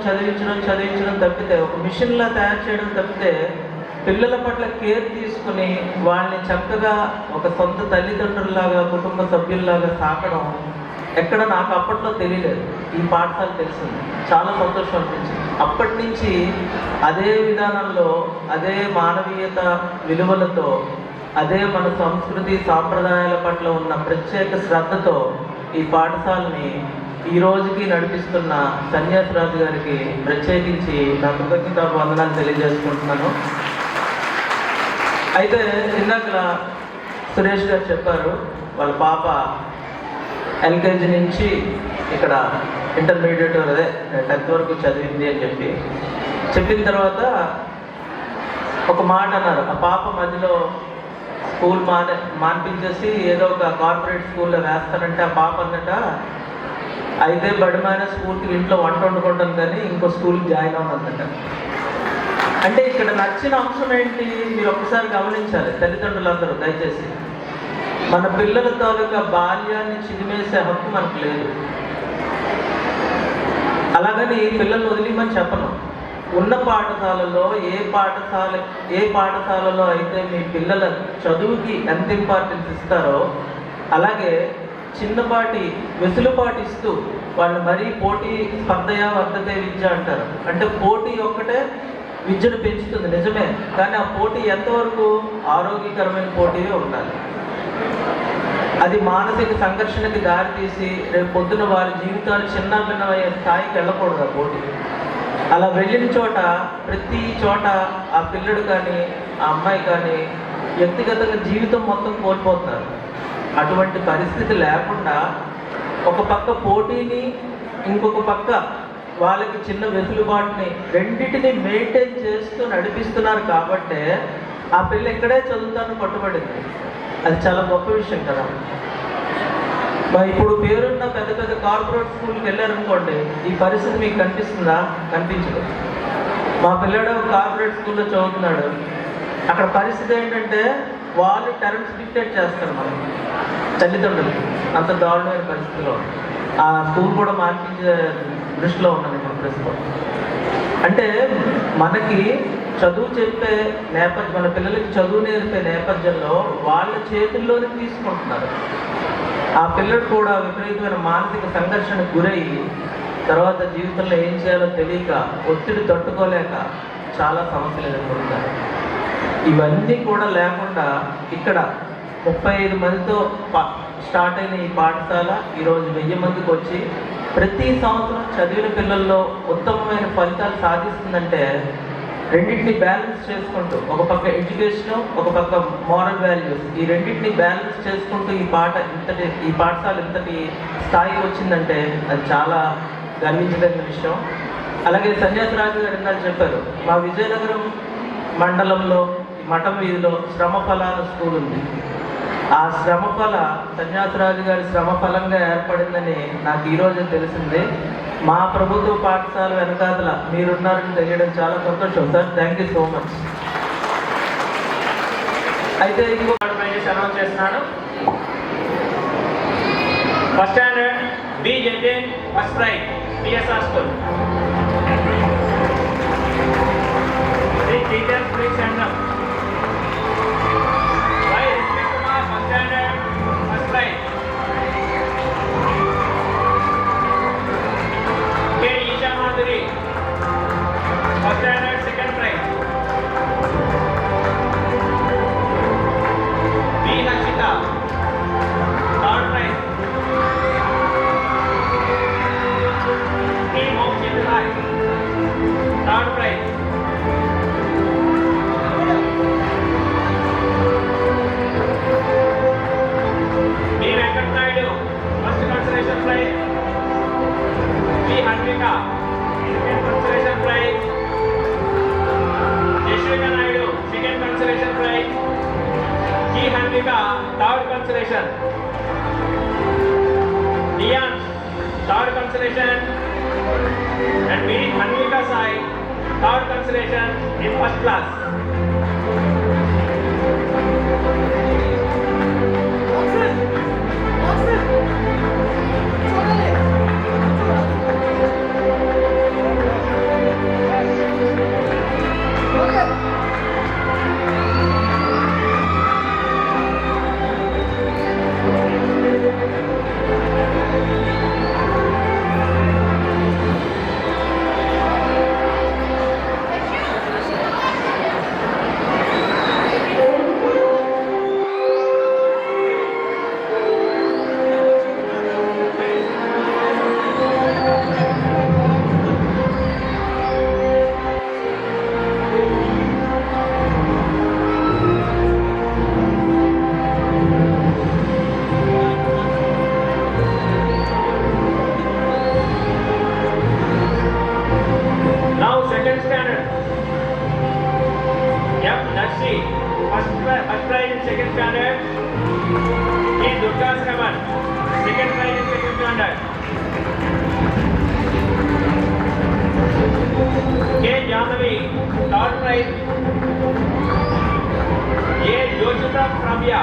తప్పితే, ఒక మిషన్లా తయారు చేయడం తప్పితే, పిల్లల పట్ల కేర్ తీసుకుని వాళ్ళని చక్కగా ఒక సొంత తల్లిదండ్రుల్లాగా, కుటుంబ సభ్యుల్లాగా సాకడం ఎక్కడ నాకు అప్పట్లో తెలియలేదు, ఈ పాఠశాల తెలిసింది. చాలా సంతోషం అనిపించింది. అప్పటి నుంచి అదే విధానంలో, అదే మానవీయత విలువలతో, అదే మన సంస్కృతి సాంప్రదాయాల పట్ల ఉన్న ప్రత్యేక శ్రద్ధతో ఈ పాఠశాలని ఈ రోజుకి నడిపిస్తున్న సన్యాసరాజు గారికి ప్రత్యేకించి నా కృతజ్ఞతా వందనాలు తెలియజేసుకుంటున్నాను. అయితే ఇందాక సురేష్ గారు చెప్పారు, వాళ్ళ పాప ఎల్కేజీ నుంచి ఇక్కడ ఇంటర్మీడియట్ అదే 10th వరకు చదివింది అని చెప్పిన తర్వాత ఒక మాట అన్నారు. ఆ పాప మధ్యలో స్కూల్ మాన్పించేసి ఏదో ఒక కార్పొరేట్ స్కూల్లో వేస్తానంటే ఆ పాప అన్నట, అయితే బడిమైన స్కూల్కి ఇంట్లో వంట వండుకుంటాను కానీ ఇంకో స్కూల్కి జాయిన్ అవ్వనందట. అంటే ఇక్కడ నచ్చిన అంశం ఏంటి మీరు ఒక్కసారి గమనించాలి తల్లిదండ్రులందరూ దయచేసి. మన పిల్లల తాలూకా బాల్యాన్ని చిదిమేసే హక్కు మనకు లేదు. అలాగని పిల్లల్ని వదిలిమని చెప్పను. ఉన్న పాఠశాలలో ఏ పాఠశాలలో అయితే మీ పిల్లల చదువుకి ఎంత ఇంపార్టెన్స్ ఇస్తారో, అలాగే చిన్నపాటి వెసులుపాటు ఇస్తూ వాళ్ళు మరీ పోటీ స్పర్ధయా వర్ధతే విద్య అంటారు. అంటే పోటీ ఒక్కటే విద్యను పెంచుతుంది నిజమే, కానీ ఆ పోటీ ఎంతవరకు ఆరోగ్యకరమైన పోటీయే ఉండాలి. అది మానసిక సంఘర్షణకి దారితీసి రేపు పొద్దున వారి జీవితాలు చిన్న భిన్నమయ్యే స్థాయికి వెళ్ళకూడదు ఆ పోటీ. అలా వెళ్ళిన చోట ప్రతి చోట ఆ పిల్లడు కానీ ఆ అమ్మాయి కానీ వ్యక్తిగతంగా జీవితం మొత్తం కోల్పోతున్నారు. అటువంటి పరిస్థితి లేకుండా ఒక పక్క పోటీని, ఇంకొక పక్క వాళ్ళకి చిన్న వెసులుబాటుని, రెండింటిని మెయింటైన్ చేస్తూ నడిపిస్తున్నారు. కాబట్టే ఆ పిల్ల ఇక్కడే చదువుతాను పట్టుబడింది. అది చాలా గొప్ప విషయం కదా. ఇప్పుడు పేరున్న పెద్ద పెద్ద కార్పొరేట్ స్కూల్కి వెళ్ళారనుకోండి, ఈ పరిస్థితి మీకు కనిపిస్తుందా? కనిపించదు. మా పిల్లడు కార్పొరేట్ స్కూల్లో చదువుతున్నాడు. అక్కడ పరిస్థితి ఏంటంటే వాళ్ళు టర్మ్స్ డిక్టేట్ చేస్తారు మనకి, తల్లిదండ్రులకి. అంత దారుణమైన పరిస్థితిలో ఆ స్కూల్ కూడా మార్పించే దృష్టిలో ఉన్నది ఇప్పుడు ప్రస్తుతం. అంటే మనకి చదువు చెప్పే నేపథ్యం, మన పిల్లలకి చదువు నేర్పే నేపథ్యంలో వాళ్ళ చేతుల్లోనే తీసుకుంటున్నారు. ఆ పిల్లడు కూడా విపరీతమైన మానసిక సంఘర్షణకు గురయ్యి తర్వాత జీవితంలో ఏం చేయాలో తెలియక, ఒత్తిడి తట్టుకోలేక చాలా సమస్యలు ఎదుర్కొంటారు. ఇవన్నీ కూడా లేకుండా ఇక్కడ 35 మందితో స్టార్ట్ అయిన ఈ పాఠశాల ఈరోజు 1000 మందికి వచ్చి ప్రతి సంవత్సరం చదివిన పిల్లల్లో ఉత్తమమైన ఫలితాలు సాధిస్తుందంటే రెండింటిని బ్యాలెన్స్ చేసుకుంటూ, ఒక పక్క ఎడ్యుకేషన్, ఒక పక్క మోరల్ వాల్యూస్, ఈ రెండింటిని బ్యాలెన్స్ చేసుకుంటూ ఈ పాఠశాల ఇంతటి స్థాయికి వచ్చిందంటే అది చాలా గర్వించదగిన విషయం. అలాగే సన్యాసరాజు గారు ఇందాక చెప్పారు, మా విజయనగరం మండలంలో మఠం వీధిలో శ్రమఫలాల స్కూల్ ఉంది. ఆ శ్రమఫల సన్యాసరాజు గారి శ్రమఫలంగా ఏర్పడిందని నాకు ఈరోజు తెలిసింది. మా ప్రభుత్వ పాఠశాల వెనకాతల మీరున్నారని తెలియడం చాలా సంతోషం sir. Thank you so much. అయితే ఇంకో అనౌన్స్ చేస్తున్నాను. ఫస్ట్ స్టాండర్డ్ బి జెన్జెన్ first prize PSR school. Teachers please stand up. First standard first prize. K Esha Madhuri first standard second prize. B Harshitha third prize. T Mokshith Rai third prize. B Venkata Naidu first consolation prize. B Hanvika second consolation prize. Yashvika Naidu second consolation prize. G Hanvika third consolation. Diyan third consolation and B Hanvika Sai third consolation in first class. first prize in second standard. G. Durga Shravan, second prize in second standard. K. Jahnavi, third prize. A. Yoshita Pravya,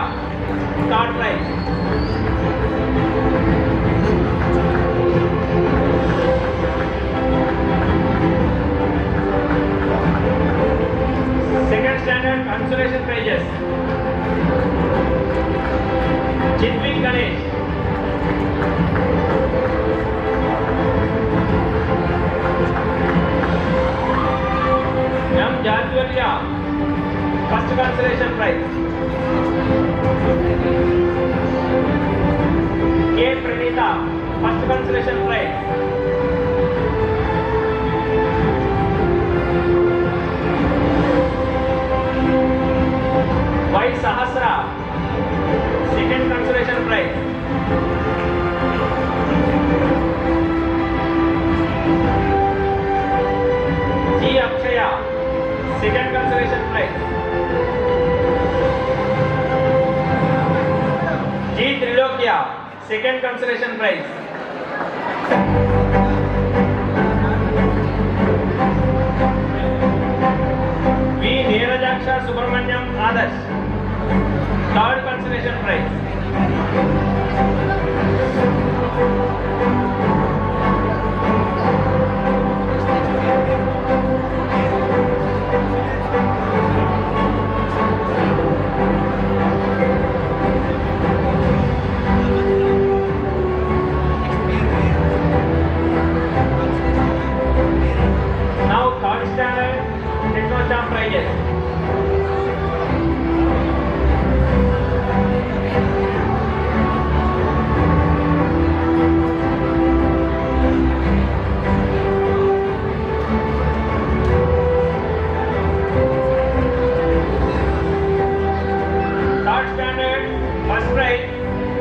third prize. Second standard consolation prizes. Chitwik Ganesh, M. Jadwalia, first consolation prize. K. Pranita, first consolation prize. Y. Sahasra, second consolation prize. G. Akshaya, second consolation prize. G. Trilokya, second consolation prize. V. Neerajaksha Subramanyam Adarsh, third consolation prize. Now third standard Technocham prizes. Third standard first prize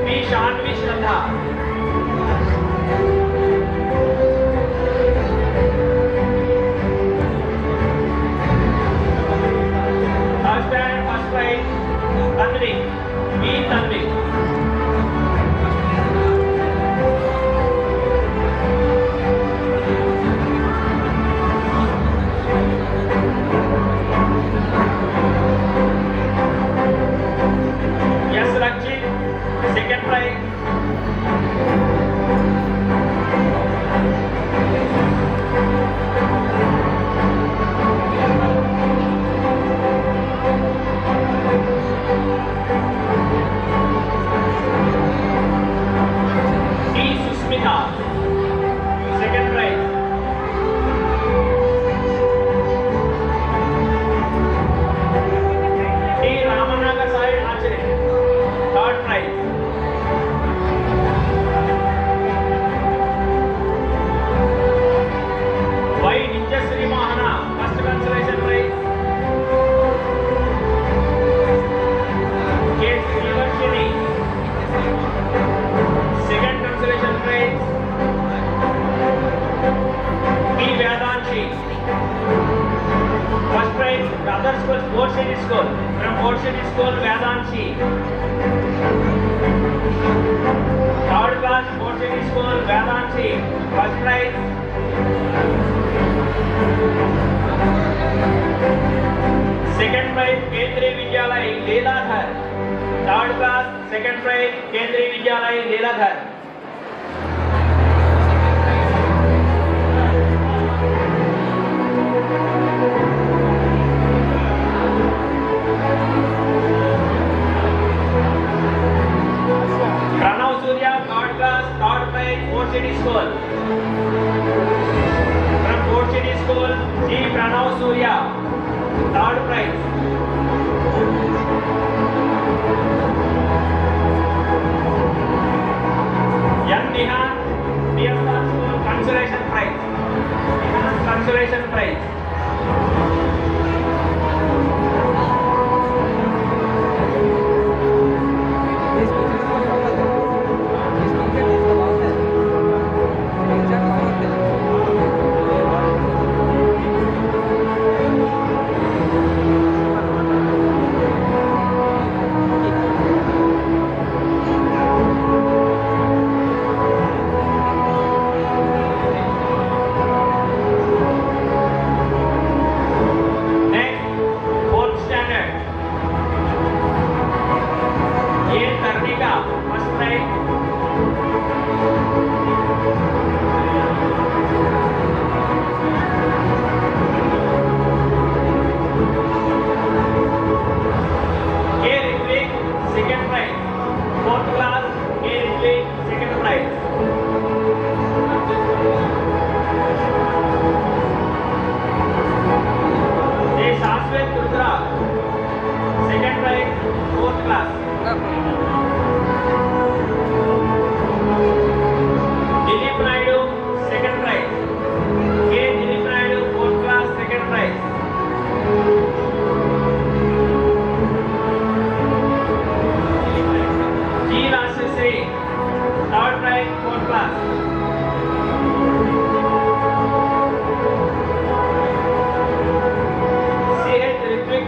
B. Shanvi Shraddha. Third standard first prize Tanvi B. Tanvi. S. Rakshit, second prize. T. Susmita, second prize. T. Ramanaga Sai Acharya, third prize. Y. Nityasri Mahana, first consolation prize. K. Srivarshini, second consolation prize. B. Vedanshi, first prize other school sports city school from sports city school Vedanshi. Third class sports city school Vedanshi, first prize. Second prize Kendriya Vidyalaya Leeladhar, third class second prize Kendriya Vidyalaya Leeladhar. Pranav Surya, third class, third prize, Fort City School. From Fort City School, G. Pranav Surya, third prize.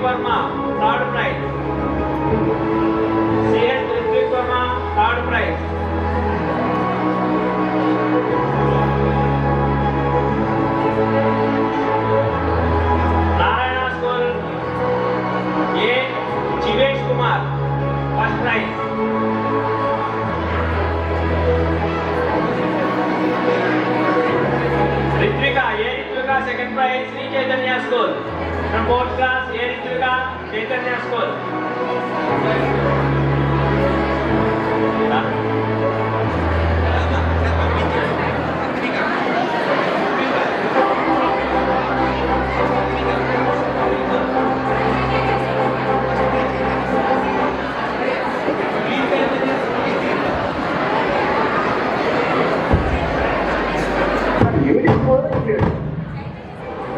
Verma, third prize. CS Ritwik Verma, third prize. Narayana School, A. Chivesh Kumar, first prize. Ritvika, A. Ritvika, second prize, Sri Chaitanya School. From fourth class, A. Ritvika, Chaitanya School.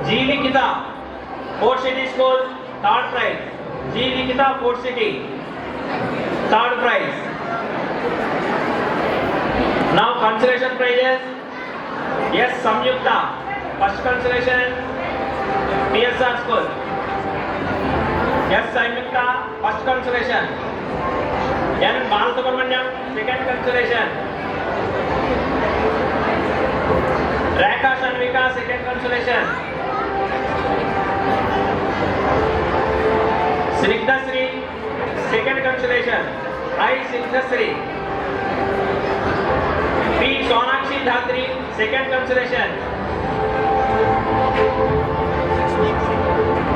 G. Likita, Fort City School, third prize. G. Likita, Fort City, third prize. Now consolation prizes. Yes, Samyukta, first consolation, PSR School. Yes, Samyukta, first consolation. N. Balasubramanyam, second consolation. Rekha Shanvika, second consolation. Snigdha-Sri, second consolation. I. Snigdha-Sri. P. Sonakshi Dhatri, second consolation.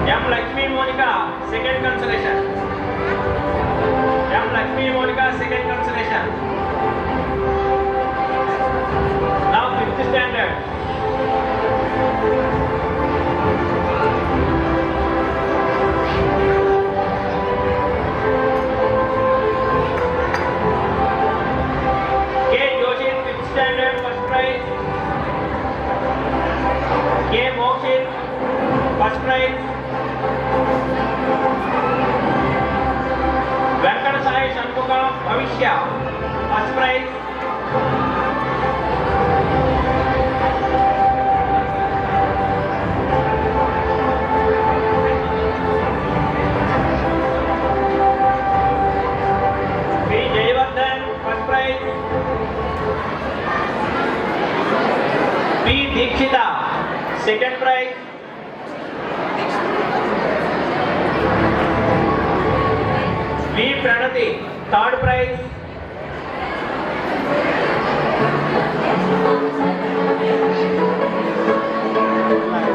M. Lakshmi Monica, second consolation. M. Lakshmi Monica, second consolation. Now 5th standard. K. Joshi, 5th standard, first prize. K. Mokshit, first prize. Venkata Sai Shanmuga Bhavishya, first prize. P. Jayavardhan, first prize. P. Dikshita, second prize. V. Pranati, third prize.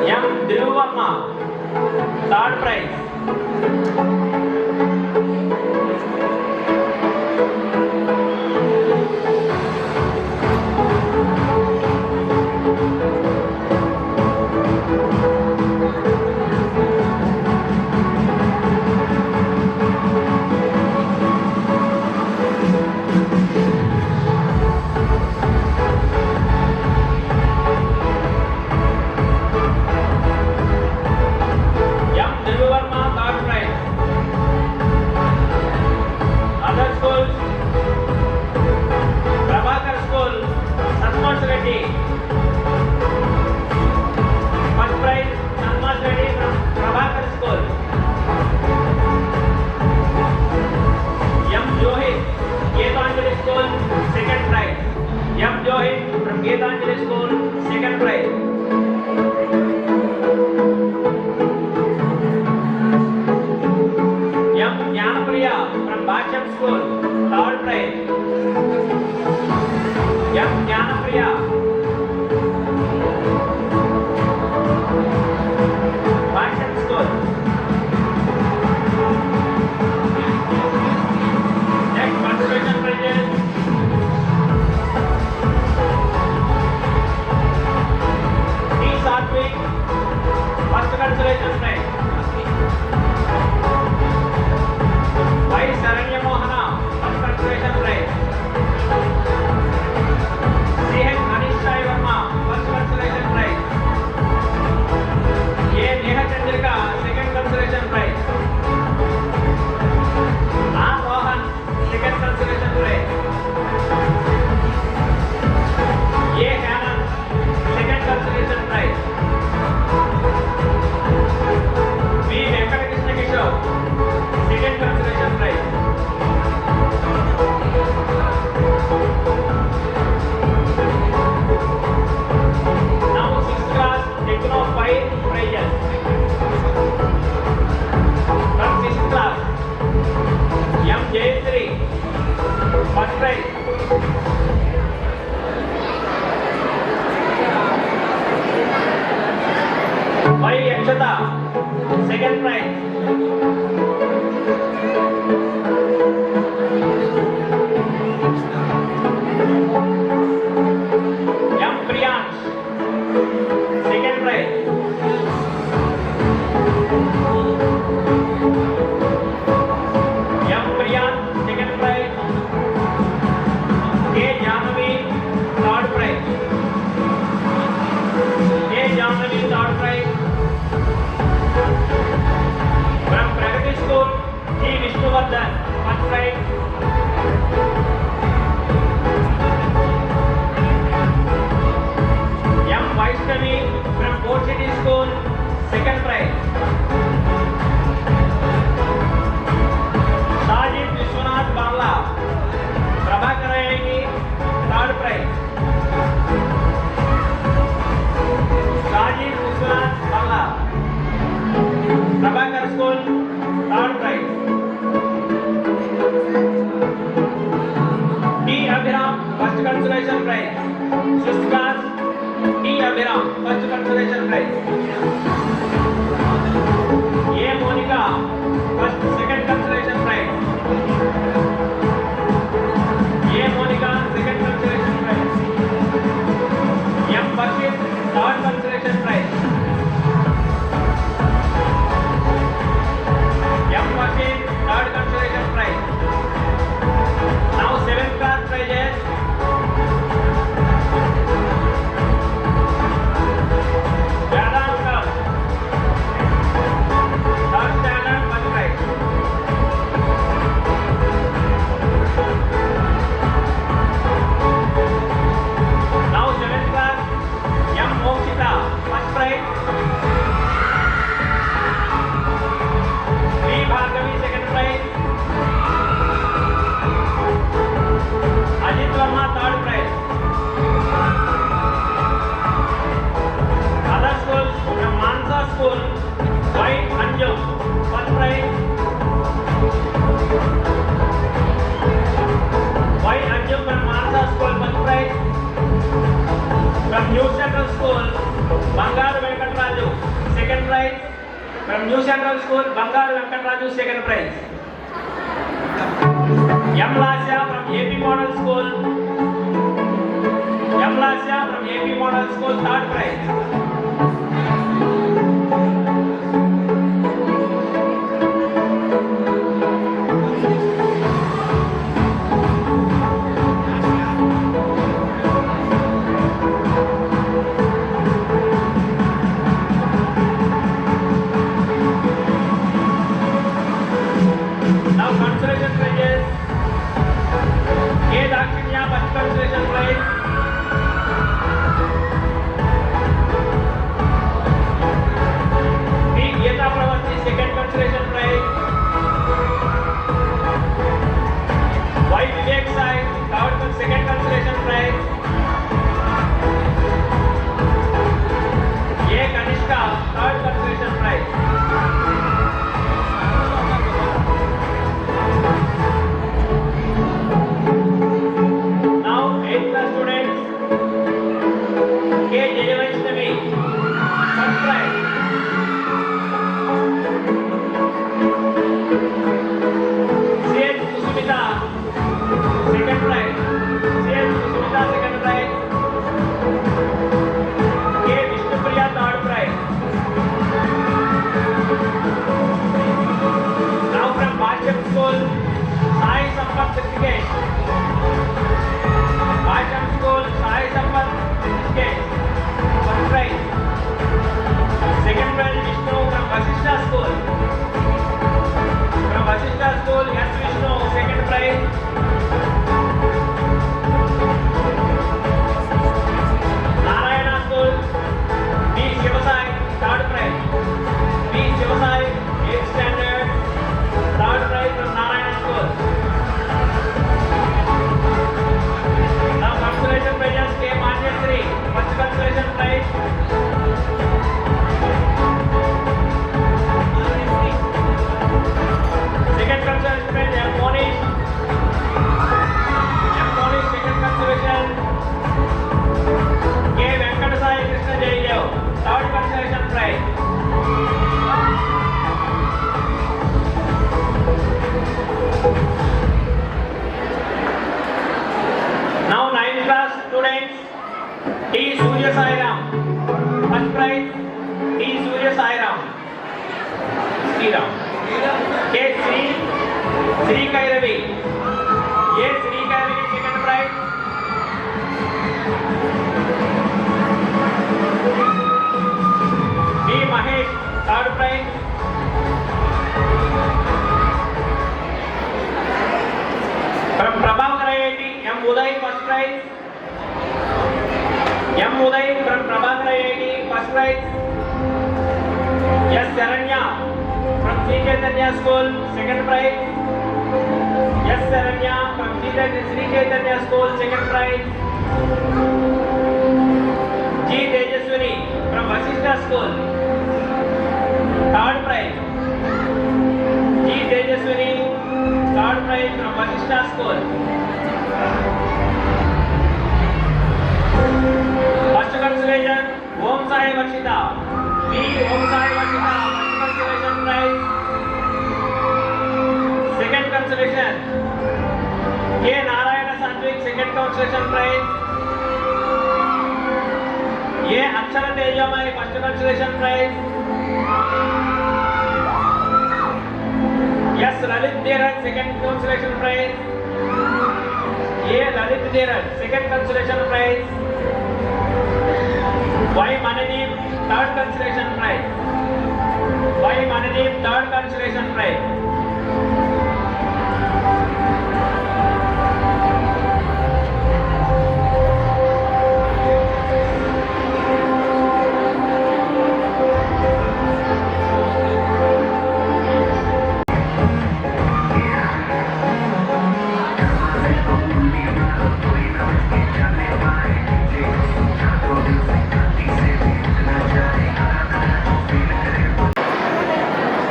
M. Dhiruvarma, third prize. M. Dhiruvarma, third prize. Other schools, Prabhakar School, Santosh Reddy, first prize, Santosh Reddy from Prabhakar School. M. Johit, Geetanjali School, second prize. M. Johit from Geetanjali School, second prize. M. Jnanapriya from Bhashyam School, third prize. M. Jnanapriya. Bhashyam School. Next conservation prizes. T. Satvik, first consolation prize. Y. Saranya Mohana, first consolation prize. First prize. Y Yakshata. Second prize. M Priyansh. Second prize. M Priyansh. Second prize. K Jahnavi. Third prize. K Jahnavi. Third prize. From Pragati School, G Vishnuvardhan. First prize. M Vaishnavi from Port City School, second prize. Sajid Vishwanath Bangla, Prabhakarayani, third prize. Sajid Vishwanath Bangla, Prabhakar School, third prize. T Abhiram, first consolation prize. Sixth class, T Abhiram, first consolation prize. A Monica, first second consolation prize. A Monica, second consolation prize. M Barshit, third consolation prize. M Barshit, third consolation prize. Now seventh class prizes. Vedanta, third standard, first prize. Now seventh class, M Mokshita, first prize. V Bhargavi, second prize. Ajit Verma, third prize. Other schools from Mansa School, Y Anjum, first prize. Y Anjum from Mansa School, first prize. From New Central School, Bangaru Venkatraju, second prize. From New Central School, Bangaru Venkatraju, second prize. M Lasya from AP Model School. M Lasya from AP Model School, third prize. Now consolation prizes. K Dakshinya, first consolation prize. K. Sri Kairavi. A. Sri Kairavi, second prize. B. Mahesh, third prize. From Prabhakar IIT, M. Uday, first prize. M. Uday from Prabhakar IIT, first prize. S. Saranya from Sri Chaitanya School, second prize. S. Saranya from Sri Chaitanya School, second prize. G. Tejaswini from Vasishtha School, third prize. G. Tejaswini, third prize from Vasishtha School. First consolation, Om Sai Varshita. B. Om Sai Varshita, first consolation prize. Second consolation, K. Narayana Sanjay, second consolation prize. A. Akshara Tejamai, first consolation prize. S. Lalit Dheeraj, second consolation prize. A. Lalit Dheeraj, second consolation prize. Y. Manadeep, third consolation prize. Y. Manadeep, third consolation prize.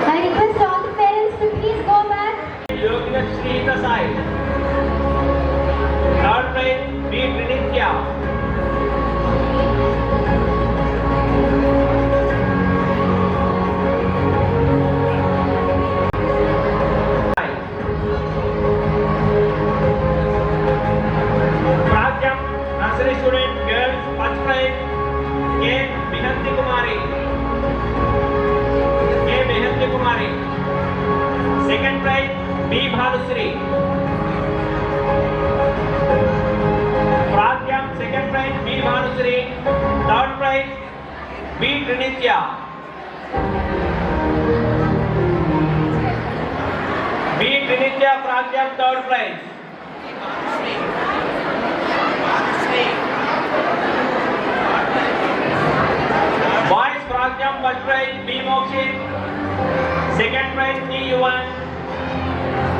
I request all the parents to please go back. Yoginder Shri Desai. Third prize, B. Trinitya. Pragyam, nursery student, girls, first prize, K. Mihanti Kumari. K. Mihanti Kumari. Second prize, B. Bhalusri. Pragyam, second prize, B. Bhalusri. Third prize, B. Trinitya. B. Trinitya, Pragyam, third prize. Boys, Pragyam, first prize, B. Mokshit. Second prize, T. Yuvan.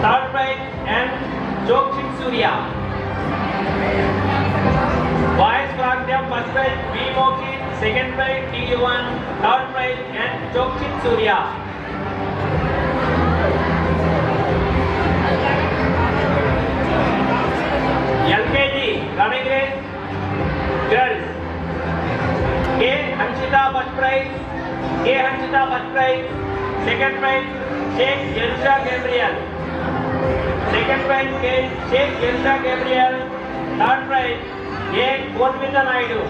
Third prize, M. Jokshit Surya. Boys, Pragyam, first prize, B. Mokshit. Second prize, T. Yuvan. Third prize, M. Jokshit Surya. LKG, running race, girls. K. Hanshita, first prize. K. Hanshita, first prize. Second prize, Sheikh Yelsa Gabriel. Second prize, Sheikh Yelsa Gabriel. Third prize, A. Konvita Naidu.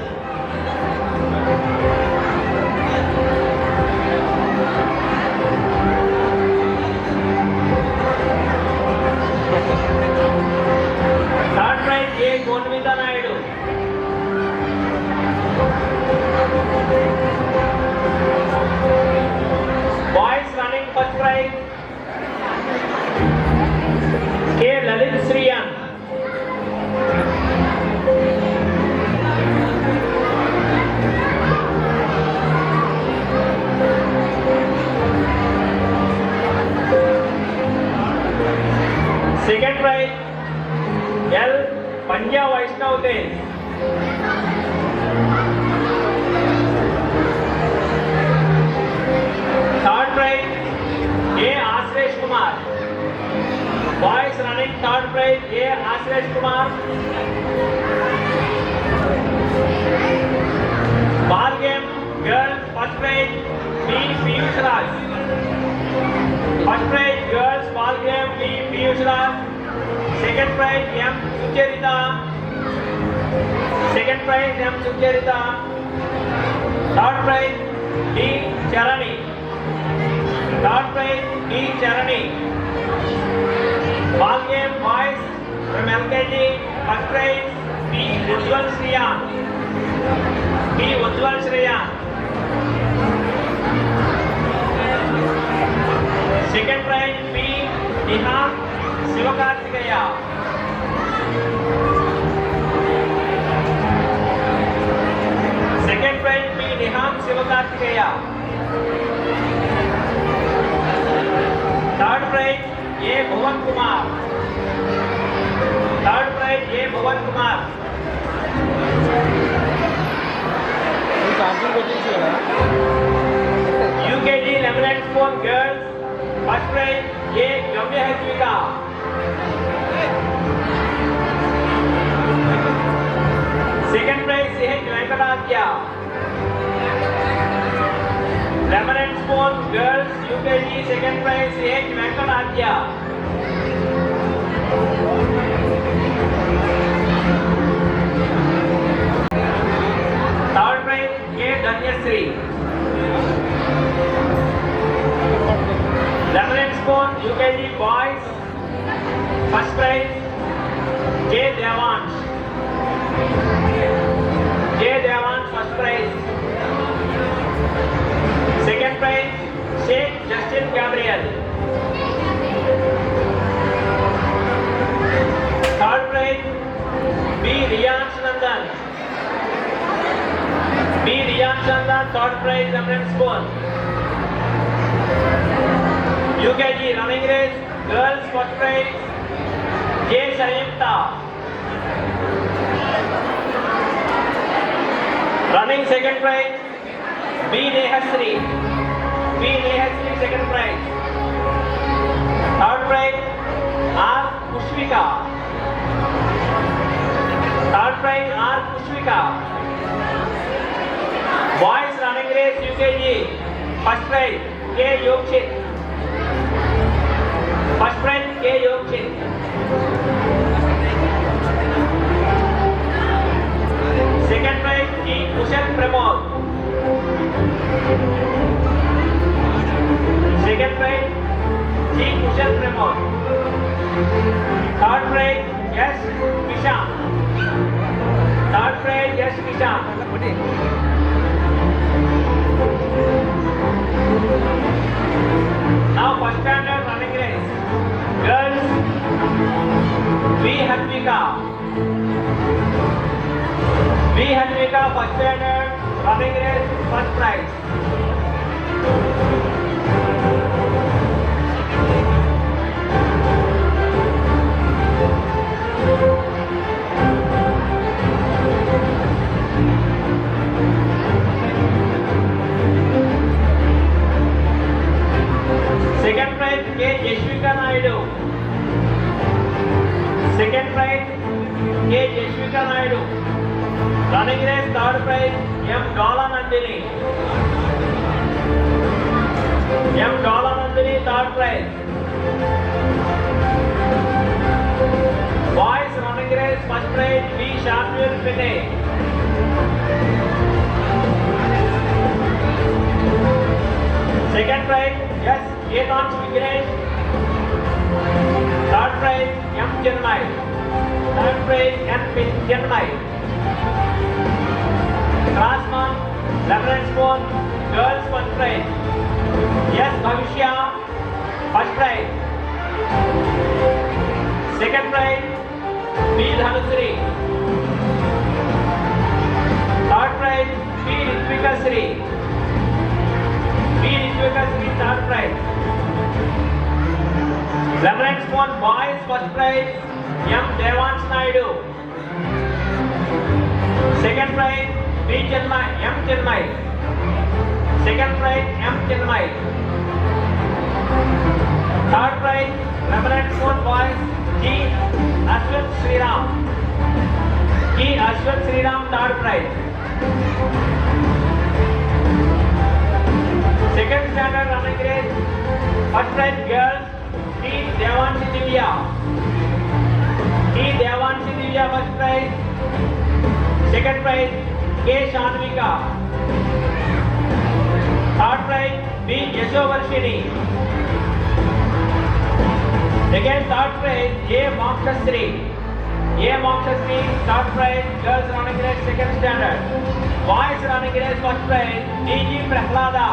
Third prize, A. Konvita Naidu. Boys running first prize, K. Lalit Sriyan. Second prize, L. Panja Vaishnav Tej. Third prize, A. Asresh Kumar. Boys running third prize, A. Asresh Kumar. Ball game, girls, first prize, B. Piyush Raj. First prize, girls, ball game, B. Piyush Raj. Second prize, M. Sucharita. Second prize, M. Sucharita. Third prize, D. Charani. Third prize D. Charani. Ball game boys from LKG. First prize B. Ujjwal Shriyan. B. Ujjwal Shriyan. Second prize B. Nihal Sivakarthikeya. Second prize B. Nihal Sivakarthikeya. Third prize A. Bhuvan Kumar. Third prize A. Bhuvan Kumar. UKG Lemonade Spoon Girls. First prize A. Gamya Hajvika. Second prize C. Venkatadya. Lemonade Spoon Girls UKG second prize C. Venkatadya. Third prize K. Dhanyasri. Lemonade Spoon UKG Boys. First prize J. Devansh. J. Devansh first prize. Second prize Sheikh Justin Gabriel. Third prize B. Riyansh Nandan. B. Riyansh Nandan third prize Lemonade Spoon. UKG running race girls first prize J. Sanyukta. Running second prize B. Nehasri. B. Nehasri second prize. Third prize R. Pushpika. Third prize R. Pushpika. Boys running race UKG first prize K. Yogchit. First prize K. Yogchit. Second prize G. Kushal Pramod. Second prize G. Kushal Pramod. Third prize S. Visham. Third prize S. Visham. Now first standard running race. Girls V. Hadvika. V. Hadvika first standard running race first prize. Second prize K. Yashvika Naidu. Second prize K. Yashvika Naidu. Running race third prize M. Dola Nandini. M. Dola Nandini third prize. Boys running race first prize V. Shamil Pinay. Second prize S. Ketan Vignesh. Third prize M. Chenmai. Third prize N. Chenmai. Crossman, Lemonade Spoon, girls first prize. Yes, Bhavishya, first prize. Second prize B. Dhanusri. Third prize B. Ritvika Sri. B. Ritvika Sri, third prize. Lemonade Spoon boys first prize M. Devansh Naidu. Second prize B. Chenmai, M. Chenmai. Second prize M. Chenmai. Third prize Lemonade Spoon boys G. Ashwat Sriram. G. Ashwat Sriram third prize. Second standard running race first prize girls T. Devanshi Divya. T. Devanshi Divya first prize. Second prize K. Shanvika. Third prize B. Yashovarshini. Again third prize A. Mokshasri. A. Mokshasri, third prize girls running race second standard. Boys running race first prize D.G. Prahlada.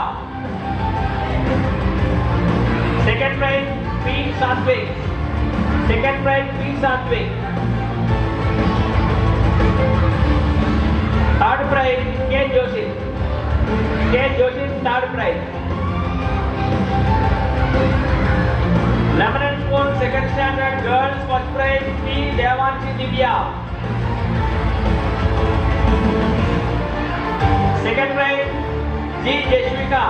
Second prize P. Satvik. Second prize P. Satvik. Third prize K. Joshi. K. Joshi, third prize. Lemon and spoon second standard girls first prize P. Devanshi Divya. Second prize G. Jeshwika.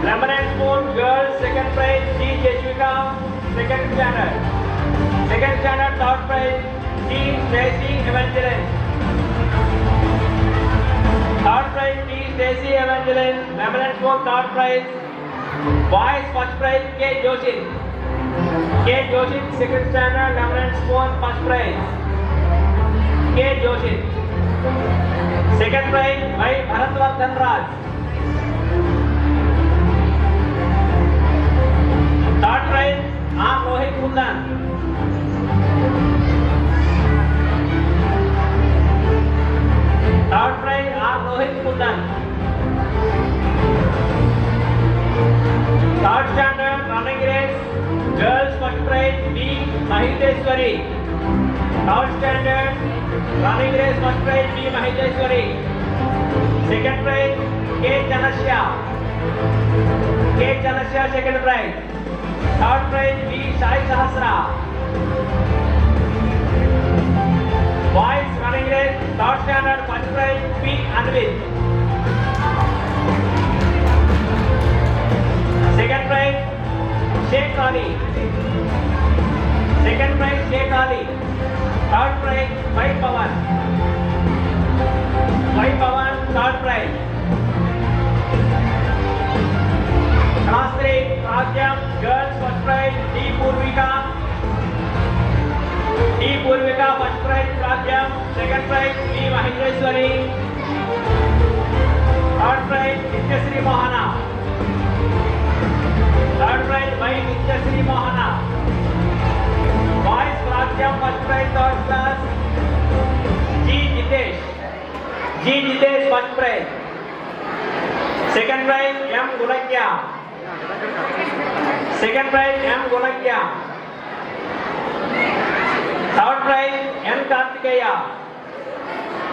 Lemon and spoon girls second prize G. Jeshwika second standard. Second standard third prize G. Stacy Evangeline. Third prize T. Stacy Evangeline. Lemon and spoon third prize. Boys first prize K. Joshi. K. Joshi second standard. Lemon and spoon first prize K. Joshi. Second prize by Bharatwardhan Raj. Third prize R. Rohit Kundan. Third prize R. Rohit Kundan. Third standard running race girls first prize B. Mahiteshwari. Third standard running race first prize B. Mahiteshwari. Second prize K. Chanasya. K. Chanasya second prize. Third prize B. Sai Sahasra. Boys running race third standard first prize P. Anvit. Second prize Sheikh Ali. Second prize Sheikh Ali. Third prize Vai Pawan. Vai Pawan third prize. Class 3 Pragyam girls first prize D. Purvika. D. Purvika first prize Pragyam. Second prize B. Mahindreshwari. Third prize Nityasri Mohana. Third prize by Nityasri Mohana. Boys Pragyam first prize third class G. Jitesh. G. Jitesh first prize. Second prize M. Gulagya. Second prize M. Gulagya. Third prize N. Kartikeya.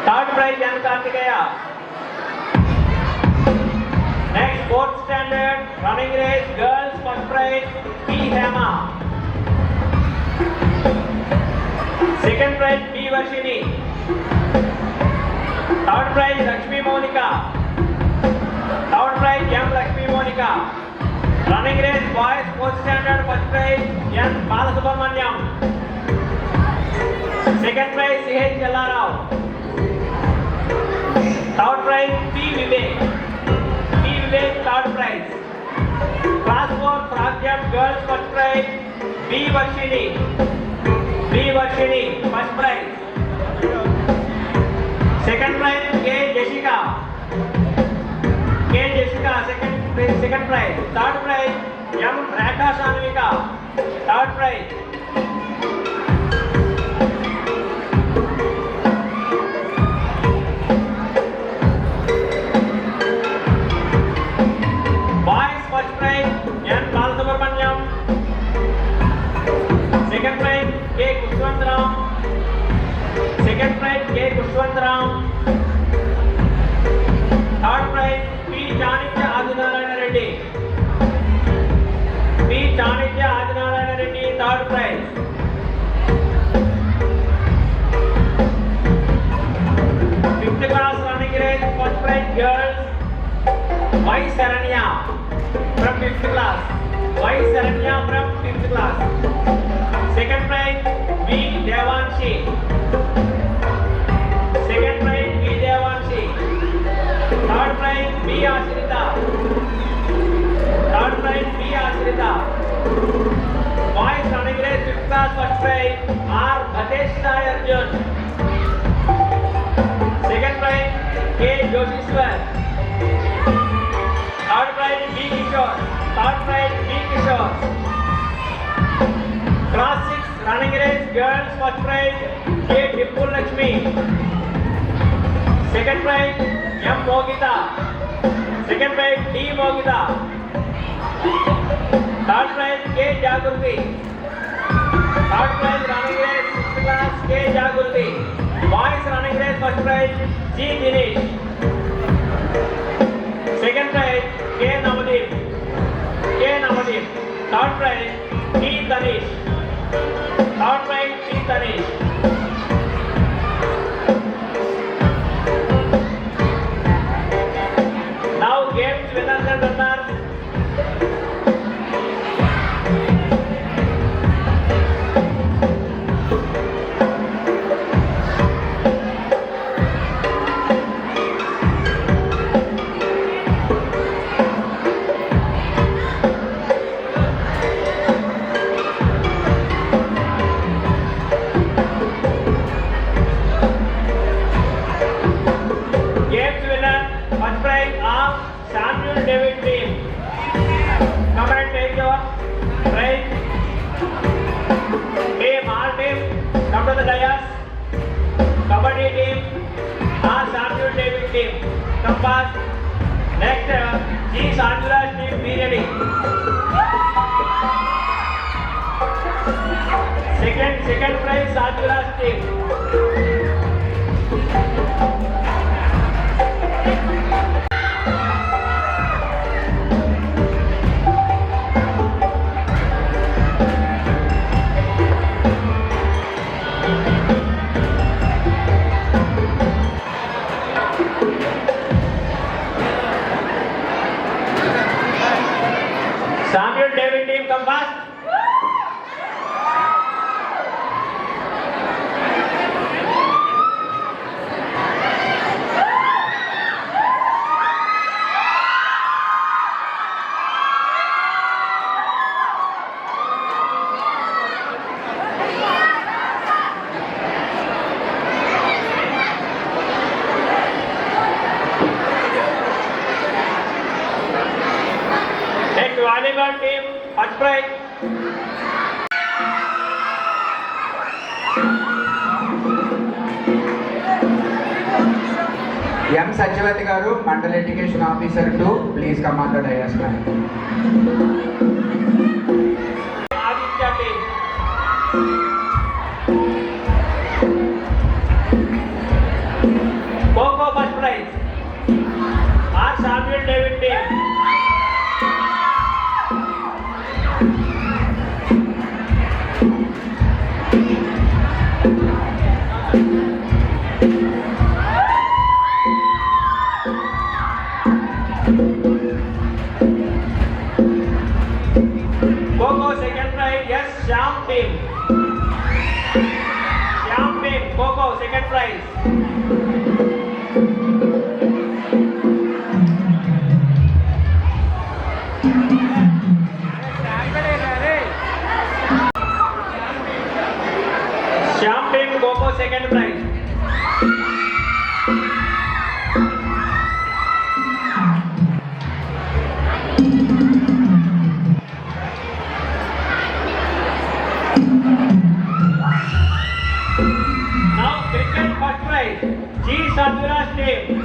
Third prize N. Kartikeya. Next fourth standard running race girls first prize P. Hema. Second prize B. Varshini. Third prize Lakshmi Monika. Third prize M. Lakshmi Monika. Running race boys fourth standard first prize N. Balasubramanyam. Second prize C.H. Yellarao. Third prize P. Vivek. P. Vivek third prize. Class 4 Pragyam girls first prize B. Varshini. B. Varshini first prize. Second prize K. Jessica. K. Jessica second prize. Third prize M. Rekha Shanvika. Third prize. Boys first prize N. Balasubramanyam. Second prize K. Kushwantram. Second prize K. Kushwantram. Third prize P. Chanitya Adinarayana Reddy. P. Chanitya Adinarayana Reddy third prize. Fifth class running race first prize girls Y. Saranya from 5th class. Y. Saranya from 5th class. Second prize B. Devanshi. Second prize B. Devanshi. Third prize B. Ashrita. Third prize B. Ashrita. Boys running race 5th class first prize R. Bhatesh Sai Arjun. Second prize K. Joshishwar. prize B. Kishore. Class 6 running race girls first prize A. Dimpul Lakshmi. Second prize M. Mogita. Second prize D. Mogita. Third prize K. Jagruti. Third prize running race 6th class K. Jagruti. Boys running race first prize G. Dinesh. Second prize K. Namadeep. Third prize T. Tanish. Third prize T. Tanish. Now games winners and runners. Games winner, first prize of Samuel David team. Come and take your prize. Team, all team, come to the dais. Kabaddi team, or Samuel David team. Come fast. Next, G. Sanjuraj team, be ready. Second prize, Sanjuraj team. Samuel David team, come fast. Next volleyball team, first prize. M. Satyavati garu, Mandal Education Officer 2, please come on the dais, ma'am. Aditya team. Coco first prize. R. Samuel David team. Coco second prize, yes, Shyam team. Coco second prize. Shyam team, Coco second prize. Now cricket first prize, G. Sanjuraj team.